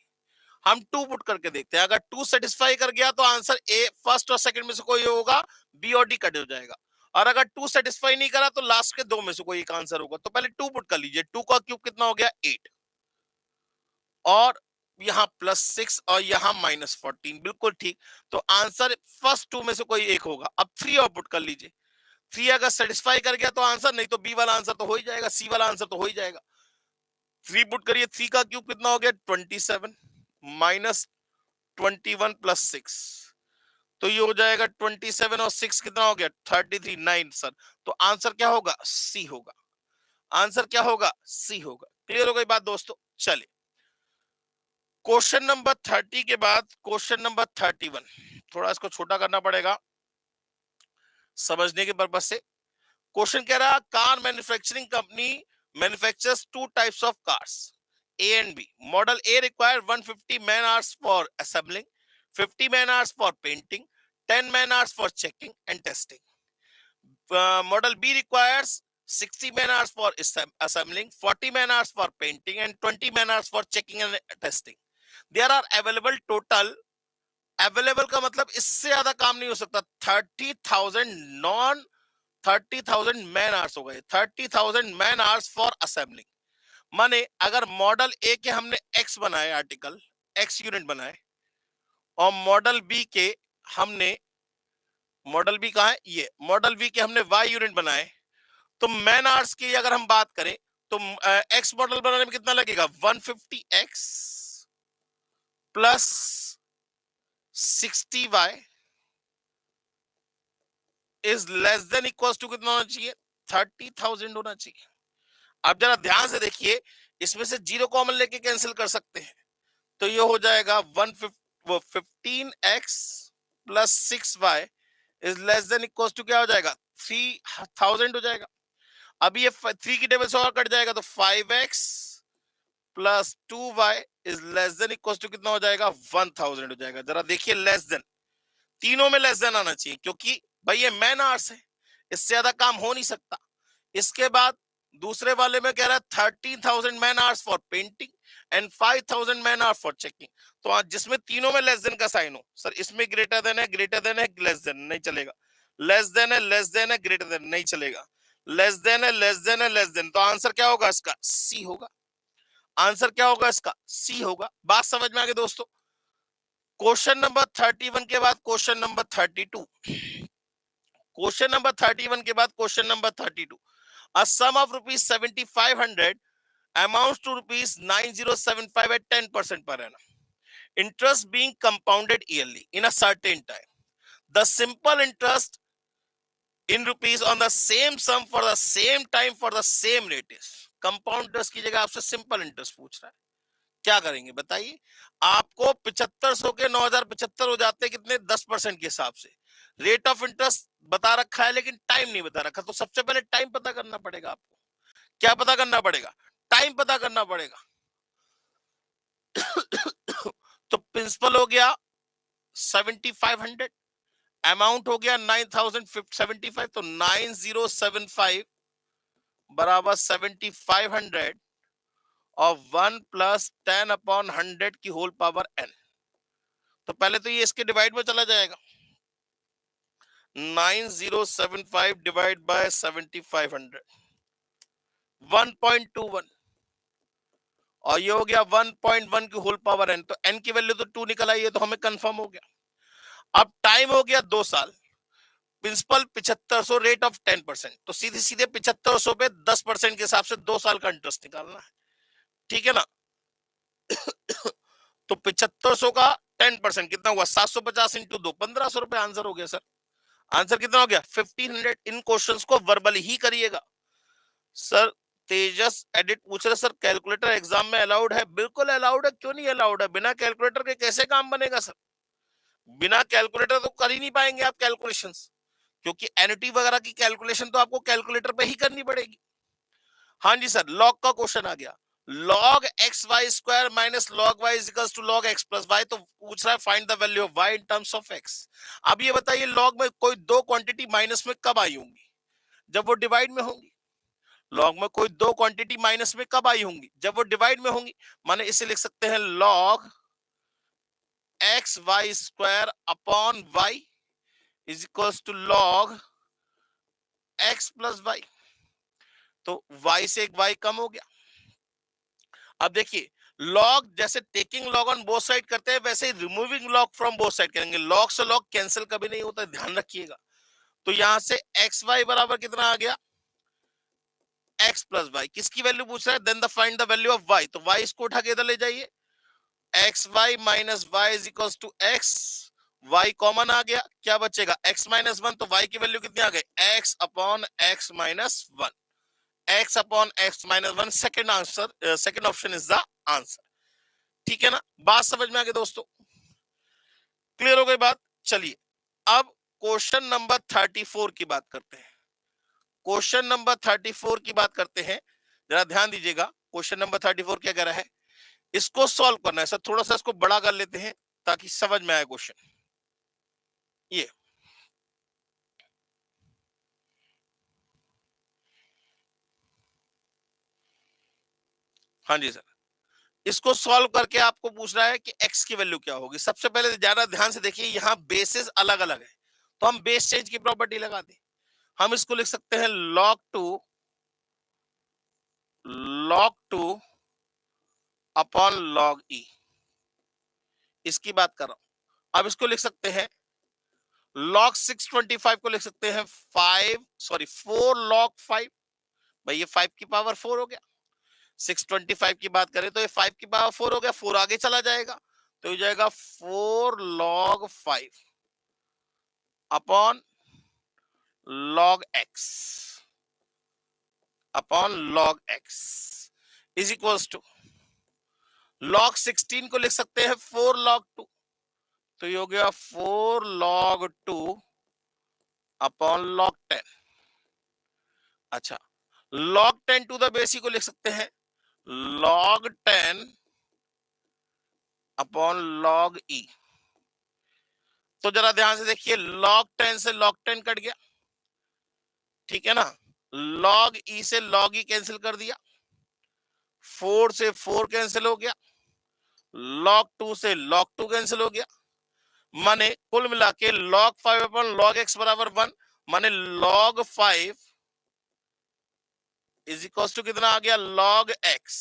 हम टू पुट करके देखते हैं, अगर टू सेटिस्फाई कर गया तो आंसर ए, फर्स्ट और सेकंड में से कोई होगा, बी और डी कट हो जाएगा। और अगर टू सेटिस्फाई नहीं करा तो लास्ट के दो में से कोई एक आंसर होगा। तो पहले टू पुट कर लीजिए, टू का क्यूब कितना हो गया 8, और यहाँ प्लस 6 और यहाँ माइनस 14, बिल्कुल ठीक। तो आंसर फर्स्ट टू में से कोई एक होगा। अब 3 और पुट कर लीजिए, 3 अगर सेटिस्फाई कर गया तो आंसर, नहीं तो बी वाला आंसर तो हो ही जाएगा, सी वाला आंसर तो हो ही जाएगा। 3 पुट करिए, 3 का क्यूब कितना हो गया 27 माइनस 21 प्लस 6, तो ये हो जाएगा 27 और 6 कितना हो गया 33, 9 सर। तो आंसर क्या होगा, सी होगा। आंसर क्या होगा, सी होगा। क्लियर हो गई बात दोस्तों। चलिए क्वेश्चन नंबर 30 के बाद क्वेश्चन नंबर 31, थोड़ा इसको छोटा करना पड़ेगा समझने के पर्पज से। क्वेश्चन कह रहा है car manufacturing company manufactures two types of cars, A and B. Model A require 150 man hours for assembling, 50 man hours for painting, 10 man hours for checking and testing. Model B requires 60 man hours for assembling, 40 man hours for painting, and 20 man hours for checking and testing. There are available total, available का मतलब इससे ज्यादा काम नहीं हो सकता, 30,000 non 30,000 man hours हो गए, 30,000 मैन आवर्स फॉर असेंबलिंग। माने अगर मॉडल ए के हमने एक्स बनाए, आर्टिकल एक्स यूनिट बनाए, और मॉडल बी के हमने, मॉडल बी कहा है, ये मॉडल बी के हमने वाई यूनिट बनाए, तो मैन आवर्स की अगर हम बात करें तो एक्स मॉडल बनाने में कितना लगेगा, 150x plus 60y is less than equal to कितना होना चाहिए, 30,000 होना चाहिए। आप जरा ध्यान से देखिए, इसमें से जीरो कॉमन लेके कैंसिल कर सकते हैं, तो ये हो जाएगा 15x plus 6y is less than equal to क्या हो जाएगा, 3,000 हो जाएगा। अभी ये 3 की टेबल से और कट जाएगा, तो 5x plus 2y is less than equal to कितना हो जाएगा, 1,000 हो जाएगा। जरा देखिए, लेस देन, तीनों में लेस देन आना चाहिए, क्योंकि भाई ये मैन आवर्स है, इससे ज्यादा काम हो नहीं सकता। इसके बाद दूसरे वाले में कह रहा है 13,000 man hours for painting and 5,000 man hours for checking. तो आज जिसमें तीनों में लेस देन का साइन हो, सर इसमें ग्रेटर देन है, ग्रेटर देन है, लेस देन नहीं चलेगा, लेस देन है, लेस देन है, ग्रेटर देन नहीं चलेगा, लेस देन है, लेस देन है, लेस देन। तो आंसर क्या होगा इसका, सी होगा। आंसर क्या होगा इसका, सी होगा। बात समझ में आ गई दोस्तों। क्वेश्चन नंबर 31 के बाद क्वेश्चन नंबर 32, क्वेश्चन नंबर 31 के बाद question number 32। A sum of rupees 7,500 amounts to rupees 9,075 at 10% per annum. Interest being compounded yearly in a certain time. The simple interest in rupees on the same sum for the same time for the same rate is. Compound interest की जगह आपसे simple interest पूछ रहा है, क्या करेंगे बताइए। आपको 7500 के 9,075 हो जाते हैं कितने, 10% के हिसाब से। रेट ऑफ इंटरेस्ट बता रखा है लेकिन टाइम नहीं बता रखा, तो सबसे पहले टाइम पता करना पड़ेगा आपको। क्या पता करना पड़ेगा, टाइम पता करना पड़ेगा। तो प्रिंसिपल हो गया 7,500, अमाउंट हो गया 9,075, तो 9,075 बराबर 7,500 और 1 प्लस 10/100 की होल पावर n। तो पहले तो ये इसके डिवाइड में चला जाएगा, 9,075 डिवाइड बाय 7,500, 1.21, और ये हो गया 1.1 की होल पावर n। तो n की वैल्यू तो 2 निकल आई है, तो हमें कंफर्म हो गया। अब टाइम हो गया 2 साल, प्रिंसिपल 7500, रेट ऑफ 10%, तो सीधे सीधे 7500 पे 10% के हिसाब से 2 साल का इंटरेस्ट निकालना है, ठीक है ना। तो 7500 का 10% कितना हुआ, 750 इंटू 2, 1,500 रुपए आंसर हो गया सर। आंसर कितना हो गया, 1,500। इन क्वेश्चंस को वर्बली ही करिएगा। सर तेजस एडिट पूछ रहे, सर कैलकुलेटर एग्जाम में अलाउड है? बिल्कुल अलाउड है, क्यों नहीं अलाउड है। बिना कैलकुलेटर के कैसे काम बनेगा सर, बिना कैलकुलेटर तो कर ही नहीं पाएंगे आप कैलकुलेशंस, क्योंकि एनुटी वगैरह की कैलकुलेशन तो आपको कैलकुलेटर पे ही करनी पड़ेगी। हाँ जी सर, लॉग का क्वेश्चन आ गया, log x y square minus log y is equals to log x plus y. तो पूछ रहा है find the value of y in terms of x. अब ये बताइए, लॉग में कोई दो क्वांटिटी माइनस में कब आई होंगी, जब वो डिवाइड में होंगी। लॉग में कोई दो क्वांटिटी माइनस में कब आई होंगी, जब वो डिवाइड में होंगी। माने इसे लिख सकते हैं log x y square upon y is equals to log x plus y. तो y से एक y कम हो गया। अब देखिए, लॉग जैसे taking log on both side करते हैं, वैसे ही removing log from both side करेंगे। लॉग से लॉग कैंसिल कभी नहीं होता, ध्यान रखिएगा। तो यहां से एक्स वाई बराबर कितना आ गया, एक्स प्लस वाई। किसकी वैल्यू पूछ रहा है, then the find the value of Y. तो वाई इसको उठा के इधर ले जाइए, X Y minus Y is equals to X, Y common आ गया, क्या बचेगा, एक्स माइनस वन। तो वाई की वैल्यू कितनी आ गई, X upon X minus one, X upon X minus one. Second answer, second option is the answer, ठीक है ना। बात समझ में आ गई दोस्तों, क्लियर हो गई बात। चलिए अब क्वेश्चन नंबर 34 की बात करते हैं। क्वेश्चन नंबर 34 की बात करते हैं, जरा ध्यान दीजिएगा। क्वेश्चन नंबर 34 क्या कह रहा है, इसको सॉल्व करना है। सर थोड़ा सा इसको बड़ा कर लेते हैं ताकि समझ में आए क्वेश्चन। ये हाँ जी सर। इसको सॉल्व करके आपको पूछ रहा है कि x की वैल्यू क्या होगी। सबसे पहले ज्यादा ध्यान से देखिए, यहाँ बेसिस अलग अलग है, तो हम बेस चेंज की प्रॉपर्टी लगा दें। हम इसको लिख सकते हैं log 2 अपॉन log e। इसकी बात कर रहा हूं। अब इसको लिख सकते हैं log 625 को लिख सकते हैं 4 log 5। भाई ये 5 की पावर 4 हो गया। 625 की बात करें तो ये 5 की पावर 4 हो गया, 4 आगे चला जाएगा तो ये जाएगा 4 log 5 upon log x is equals to log 16 को लिख सकते हैं 4 log 2, तो ये हो गया 4 log 2 अपॉन log 10। अच्छा, log 10 टू द बेस को लिख सकते हैं log 10 अपॉन log e। तो जरा ध्यान से देखिए, log 10 से log 10 कट गया, ठीक है ना। log e से log e कैंसिल कर दिया, 4 से 4 कैंसिल हो गया, log 2 से log 2 कैंसिल हो गया। माने कुल मिला के log 5 अपॉन log x बराबर 1, माने log 5 इज इक्वल टू कितना आ गया, log x।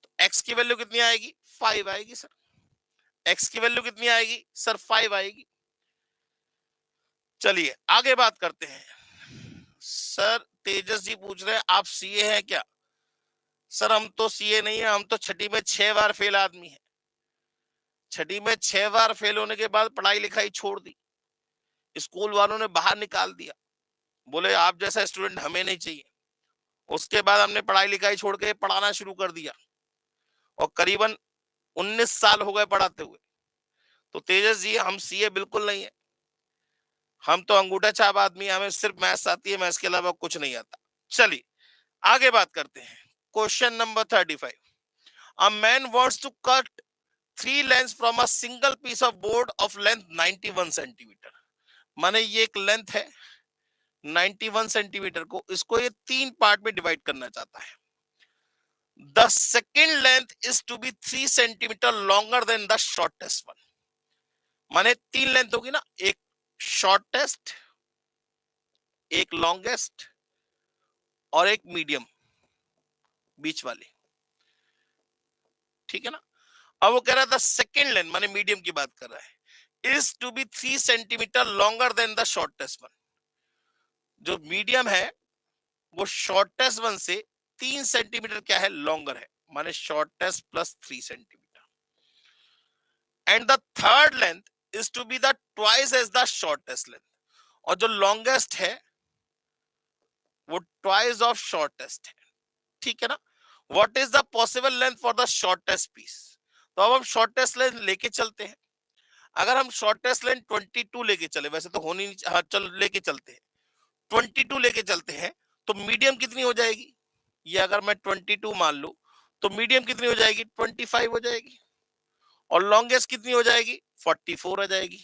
तो x की वैल्यू कितनी आएगी, 5 आएगी सर। x की वैल्यू कितनी आएगी सर, 5 आएगी। चलिए आगे बात करते हैं। सर तेजस जी पूछ रहे हैं आप सीए हैं क्या। सर हम तो सीए नहीं है, हम तो छठी में 6 बार फेल आदमी है। छठी में 6 बार फेल होने के बाद पढ़ाई लिखाई छोड़ दी, स्कूल वालों ने बाहर निकाल दिया, बोले आप जैसा स्टूडेंट हमें नहीं चाहिए। उसके बाद हमने पढ़ाई लिखाई छोड़ के पढ़ाना शुरू कर दिया और करीबन 19 साल हो गए पढ़ाते हुए। तो तेजस जी हम सीए बिल्कुल नहीं है, हम तो अंगूठा छाप आदमी, हमें सिर्फ मैथ्स आती है, मैथ्स के अलावा कुछ नहीं आता। चलिए आगे बात करते हैं। Question number 35। A man wants to cut 3 length from a single piece of board of length 91 centimetre. माने ये एक लेंथ है 91 सेंटीमीटर को, इसको ये 3 पार्ट में डिवाइड करना चाहता है। The second length is to be 3 centimetre longer than the shortest one। माने 3 लेंथ होगी ना, एक शॉर्टेस्ट, एक लॉन्गेस्ट और एक मीडियम, बीच वाली, ठीक है ना। अब वो कह रहा था सेकेंड लेंथ माने मीडियम की बात कर रहा है, is to be 3 centimetre longer than the shortest one. जो मीडियम है वो शॉर्टेस्ट वन से 3 सेंटीमीटर क्या है, लॉन्गर है, माने shortest plus 3 centimetre. And the third length is to be the twice as the shortest length, और जो लॉन्गेस्ट है वो ट्वाइस ऑफ शॉर्टेस्ट है, ठीक है ना। What is the possible length for the shortest piece. तो अब हम शॉर्टेस्ट लेंथ लेके चलते हैं। अगर हम शॉर्टेस्ट लेंथ 22 लेके चले, वैसे तो होनी नहीं, हाँ चल लेके चलते हैं, 22 लेके चलते हैं, तो मीडियम कितनी हो जाएगी, ये अगर मैं 22 मान लू तो मीडियम कितनी हो जाएगी, 25 हो जाएगी, और लॉन्गेस्ट कितनी हो जाएगी, 44 हो जाएगी।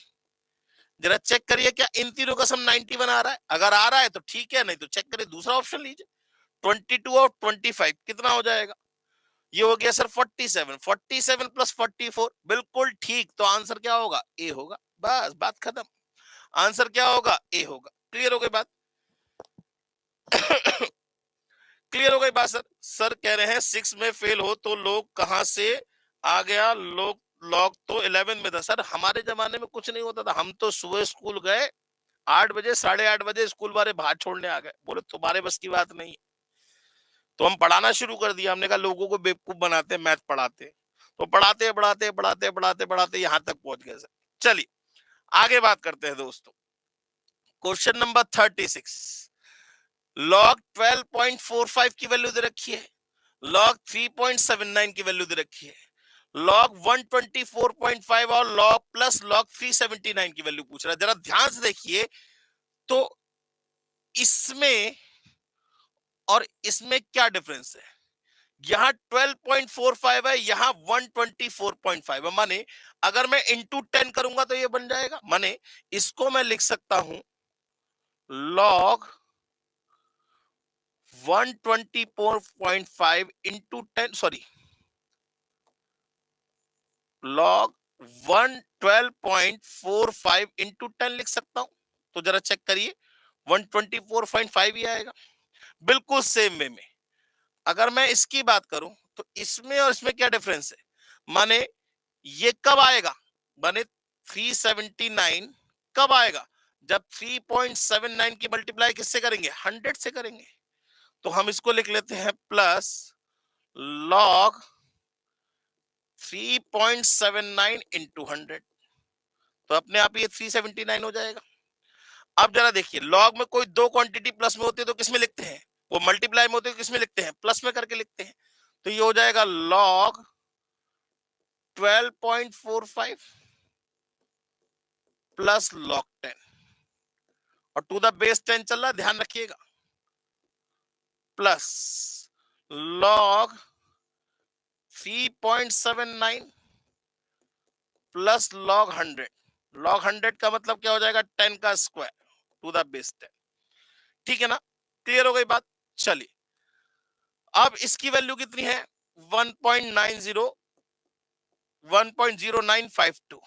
जरा चेक करिए क्या इन तीनों का सम 91 आ रहा है। अगर आ रहा है तो ठीक है, नहीं तो चेक करिए दूसरा ऑप्शन लीजिए। 22 और 25 कितना हो जाएगा, ये हो गया सर 47। 47 प्लस 44 बिल्कुल ठीक, तो आंसर क्या होगा, ए होगा। बस बात खत्म, आंसर क्या होगा, ए होगा। क्लियर हो गई बात। क्लियर हो गई बात सर। सर कह रहे हैं 6 में फेल हो तो लोग कहां से आ गया, लोग लॉग तो 11 में था। सर हमारे जमाने में कुछ नहीं होता था, हम तो सुबह स्कूल गए 8 बजे, 8:30 बजे स्कूल वाले बाहर छोड़ने आ गए, बोले तुम्हारे बस की बात नहीं है। तो हम पढ़ाना शुरू कर दिया, हमने कहा लोगों को बेवकूफ बनाते मैथ पढ़ाते, तो पढ़ाते पढ़ाते पढ़ाते पढ़ाते पढ़ाते यहां तक पहुंच गए सर। चलिए आगे बात करते हैं दोस्तों। Question number 36। लॉग 12.45 की वैल्यू दे रखी है, लॉग 3.79 की वैल्यू दे रखी है, लॉग 124.5 और लॉग प्लस लॉग 379 की वैल्यू पूछ रहा है। जरा ध्यान से देखिए, तो इसमें और इसमें क्या डिफरेंस है। यहां 12.45 है, यहां 124.5 है। माने अगर मैं इंटू 10 करूंगा तो ये बन जाएगा, माने इसको मैं लिख सकता हूं log 124.5 into 10, sorry, log 112.45 into 10 लिख सकता हूं। तो जरा चेक करिए, 124.5 ही आएगा। बिल्कुल सेम वे में अगर मैं इसकी बात करूं तो इसमें और इसमें क्या डिफरेंस है, माने ये कब आएगा, माने 379 कब आएगा, जब 3.79 की मल्टीप्लाई किससे करेंगे, 100 से करेंगे। तो हम इसको लिख लेते हैं प्लस लॉग 3.79 इंटू 100, तो अपने आप ये 379 हो जाएगा। अब जरा देखिए, लॉग में कोई दो क्वांटिटी प्लस में होती है तो किसमें लिखते हैं, वो मल्टीप्लाई में होती है तो किसमें लिखते हैं, प्लस में करके लिखते हैं। तो ये हो जाएगा लॉग 12.45 प्लस लॉग 10, और टू द बेस 10 चल रहा है, ध्यान रखिएगा, plus log 3.79 plus log 100। Log 100 का मतलब क्या हो जाएगा, 10 का स्क्वायर टू द बेस 10। ठीक है ना, क्लियर हो गई बात। चलिए, अब इसकी वैल्यू कितनी है, 1.90 1.0952।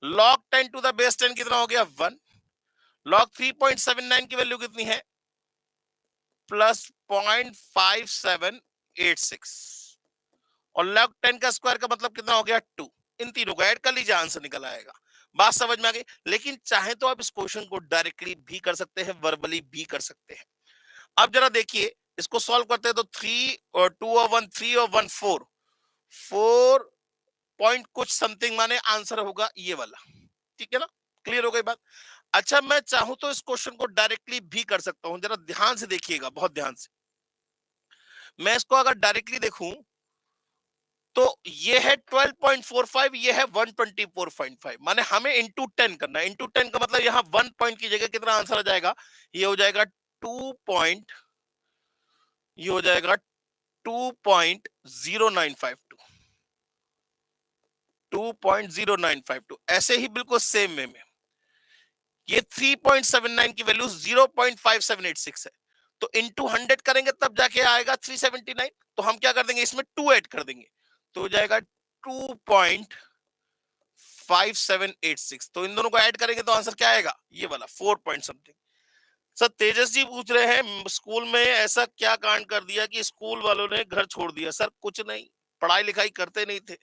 लॉग 10 टू द बेस 10 कितना हो गया, 1। लॉग 3.79 की वैल्यू कितनी है, प्लस 0.5786, और लॉग 10 का स्क्वायर का मतलब कितना हो गया, 2। इन तीनों को ऐड कर लीजिए, आंसर निकल आएगा। बात समझ में आ गई। लेकिन चाहे तो आप इस क्वेश्चन को डायरेक्टली भी कर सकते हैं, वर्बली भी कर सकते हैं। अब जरा देखिए, इसको सॉल्व करते हैं तो 3 और 2 और 1 3 और 1 4 पॉइंट कुछ समथिंग, माने आंसर होगा ये वाला। ठीक है ना, क्लियर हो गई बात। अच्छा, मैं चाहूं तो इस क्वेश्चन को डायरेक्टली भी कर सकता हूं, जरा ध्यान से देखिएगा, बहुत ध्यान से। मैं इसको अगर डायरेक्टली देखूं तो ये है 12.45, ये है 124.5, माने हमें इंटू 10 करना है। इंटू 10 का मतलब यहां 1 पॉइंट की जगह कितना आंसर आ जाएगा, ये हो जाएगा 2 पॉइंट, ये हो जाएगा 2.0952, 2.0952। ऐसे ही बिल्कुल सेम वे में ये 3.79 की वैल्यू 0.5786 है, तो इंटू 100 करेंगे तब जाके आएगा 379। तो हम क्या कर देंगे, इसमें 2 ऐड कर देंगे, तो हो जाएगा 2.5786। तो इन दोनों को ऐड करेंगे तो आंसर क्या आएगा, ये वाला 4 पॉइंट समथिंग। सर तेजस जी पूछ रहे हैं, स्कूल में ऐसा क्या कांड कर दिया कि स्कूल वालों ने घर छोड़ दिया। सर कुछ नहीं, पढ़ाई लिखाई करते नहीं थे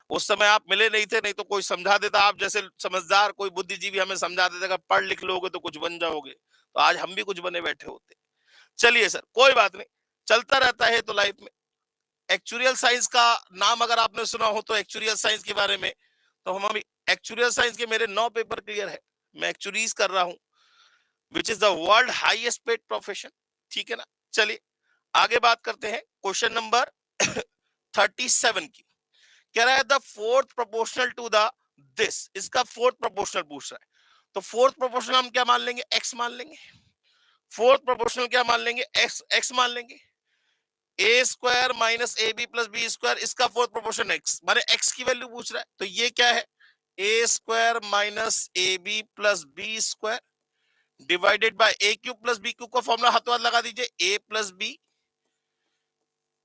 उस समय, आप मिले नहीं थे, नहीं तो कोई समझा देता, आप जैसे समझदार कोई बुद्धिजीवी हमें समझा देता कि पढ़ लिख लोगे तो कुछ बन जाओगे, तो आज हम भी कुछ बने बैठे होते। चलिए सर, कोई बात नहीं, चलता रहता है तो लाइफ में। एक्चुरियल साइंस का नाम अगर आपने सुना हो तो एक्चुरियल साइंस के बारे में, तो हम अभी एक्चुरियल साइंस के मेरे 9 पेपर क्लियर है, मैं एक्चुरीज कर रहा हूं, which is the world highest paid profession. ठीक है ना, चलिए आगे बात करते हैं क्वेश्चन नंबर 37 की। कह रहा है the fourth proportional to the this, इसका फोर्थ प्रोपोर्शनल पूछ रहा है। तो फोर्थ प्रोपोर्शनल हम क्या मान लेंगे, एक्स मान लेंगे। फोर्थ प्रोपोर्शनल क्या मान लेंगे, एक्स, एक्स मान लेंगे। A square minus A B plus B square, इसका फोर्थ प्रोपोर्शन एक्स, माने एक्स की वैल्यू पूछ रहा है। तो ये क्या है, A square minus A B plus B square divided by A cube plus B cube का फॉर्मूला हाथों हाथ लगा दीजिए, A plus B,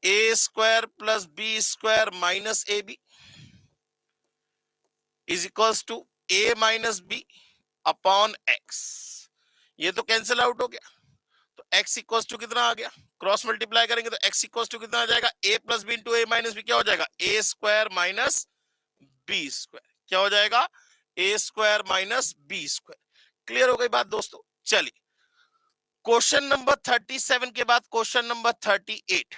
A square plus B square minus A B is equals to A minus B upon X. ये तो cancel out हो गया, तो x इक्वल्स टू कितना आ गया, क्रॉस मल्टीप्लाई करेंगे तो x इक्वल्स टू कितना आ जाएगा, a plus B into A minus B, क्या हो जाएगा, A square minus B square, क्या हो जाएगा, A square minus B square. Clear हो गई बात दोस्तों। चलिए क्वेश्चन नंबर 37 के बाद क्वेश्चन नंबर 38,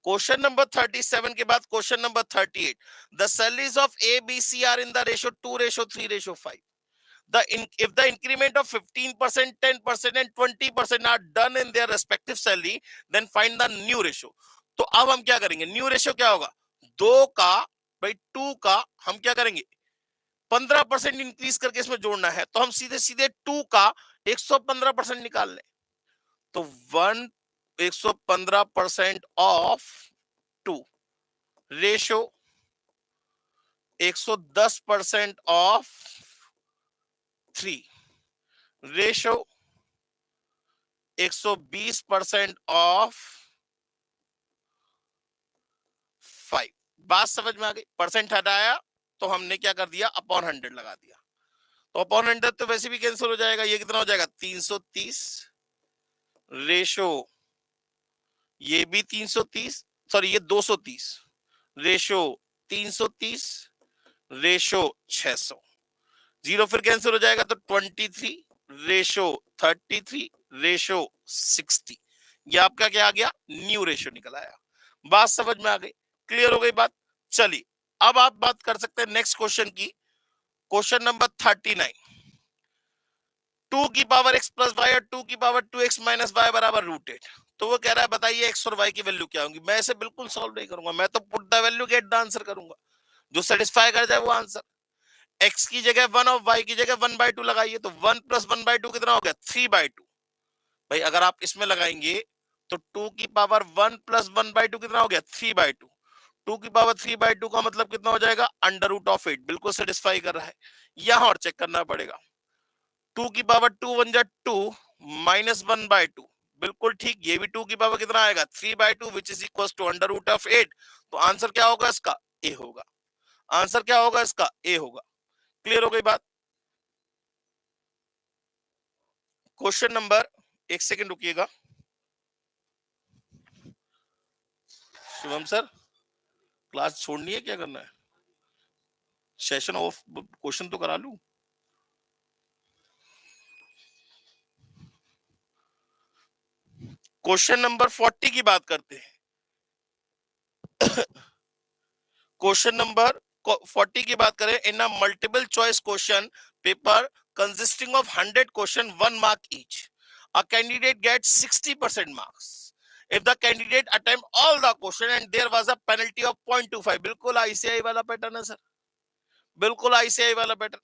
क्वेश्चन नंबर 37 के बाद question number 38, the salaries of A B C are in the ratio 2:3:5। If the increment of 15%, 10% and 20% are done in their respective salary, then find the new ratio। तो अब हम क्या करेंगे, new ratio क्या होगा, दो का भाई टू का हम क्या करेंगे 15% इंक्रीज करके इसमें जोड़ना है, तो हम सीधे सीधे टू का 115% निकाल लें। तो 115% of two ratio 110% of 3 ratio 120% of 5। बात समझ में आ गई? परसेंट हटाया तो हमने क्या कर दिया, अपॉन 100 लगा दिया। तो अपॉन 100 तो वैसे भी कैंसिल हो जाएगा, ये कितना हो जाएगा 330 रेशो, ये भी 330, सॉरी ये 230 रेशो 330 रेशो 600, जीरो फिर कैंसिल हो जाएगा तो 23 रेशो 33 रेशो 60। ये आपका क्या आ गया, न्यू रेशो निकल आया। बात समझ में आ गई? क्लियर हो गई बात? चलिए अब आप बात कर सकते हैं नेक्स्ट क्वेश्चन की। क्वेश्चन नंबर 39, 2 की पावर x प्लस वाई और 2 की पावर 2x माइनस वाई बराबर रूट 8। तो वो कह रहा है बताइए x और y की वैल्यू क्या होंगी। मैं इसे बिल्कुल सॉल्व नहीं करूंगा, मैं तो put the value get the answer करूंगा, जो सेटिस्फाई कर जाए वो आंसर। x की जगह 1 और y की जगह 1/2 लगाइए, तो 1 प्लस 1/2 कितना हो गया, 3/2। भाई अगर आप इसमें लगाएंगे तो 2 की पावर 1 प्लस 1/2 कितना हो गया, 3/2। 2 की पावर 3/2 का मतलब कितना हो जाएगा, अंडर रूट ऑफ 8। बिल्कुल सेटिस्फाई कर रहा है। यहां और चेक करना पड़ेगा, 2 की पावर 2 1 जा 2 माइनस 1/2, बिल्कुल ठीक। ये भी 2 की पावर कितना आएगा, 3/2 which is equal to under root of 8। तो आंसर क्या होगा इसका, ए होगा। आंसर क्या होगा इसका, ए होगा। क्लियर हो गई बात? क्वेश्चन नंबर, एक सेकंड रुकिएगा। शिवम सर क्लास छोड़नी है, क्या करना है, सेशन ऑफ, क्वेश्चन तो करा लूं। क्वेश्चन नंबर 40 की बात करते हैं। क्वेश्चन नंबर 40 की बात करें, in a multiple choice question paper consisting of 100 question 1 mark each, a candidate gets 60% marks if the candidate attempt all the question and there was a penalty of 0.25। बिल्कुल ICI वाला pattern है sir, बिल्कुल ICI वाला pattern.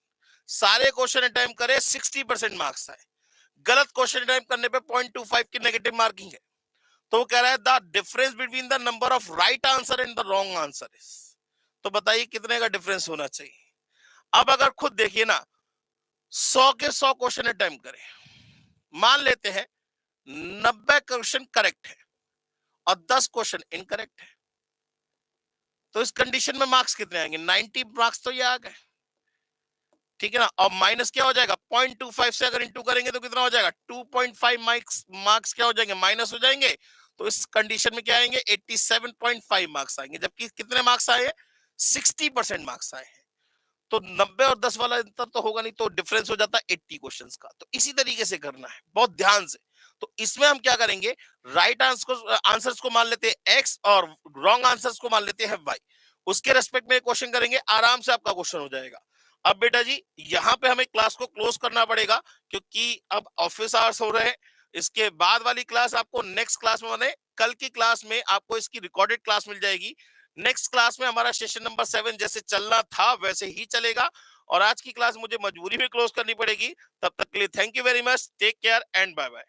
सारे question attempt करे, 60% marks आए, गलत question attempt करने पे 0.25 की नेगेटिव मार्किंग है। तो वो कह रहा है the difference between the number of right answer and the wrong answer is. तो बताइए कितने का डिफरेंस होना चाहिए। अब अगर खुद देखिए ना, 100 के 100 क्वेश्चन अटेम्प्ट करें, मान लेते हैं 90 क्वेश्चन करेक्ट है और 10 क्वेश्चन इनकरेक्ट है, तो इस कंडीशन में मार्क्स कितने आएंगे, 90 मार्क्स तो ये आ गए, ठीक है ना। और माइनस क्या हो जाएगा, 0.25 से अगर इंटू करेंगे तो कितना हो जाएगा, 2.5 मार्क्स क्या हो जाएंगे, माइनस हो जाएंगे। तो इस कंडीशन में क्या आएंगे, 87.5 मार्क्स आएंगे, जबकि कितने मार्क्स आए, 60% मार्क्स आए हैं। तो 90 और 10 वाला अंतर तो होगा नहीं, तो डिफरेंस हो जाता है 80 क्वेश्चंस का। तो इसी तरीके से करना है, बहुत ध्यान से। तो इसमें हम क्या करेंगे, राइट आंसर्स को मान लेते हैं एक्स और रॉन्ग आंसर्स को मान लेते हैं वाई, उसके रेस्पेक्ट में क्वेश्चन करेंगे, आराम से आपका क्वेश्चन हो जाएगा। अब बेटा जी यहां पे हमें क्लास को क्लोज करना पड़ेगा, क्योंकि अब ऑफिस आवर्स हो रहे हैं। इसके बाद वाली क्लास आपको नेक्स्ट क्लास में, माने कल की क्लास में आपको इसकी रिकॉर्डेड क्लास मिल जाएगी। नेक्स्ट क्लास में हमारा सेशन नंबर 7 जैसे चलना था वैसे ही चलेगा, और आज की क्लास मुझे मजबूरी में क्लोज करनी पड़ेगी। तब तक के लिए thank you very much, take care and bye bye.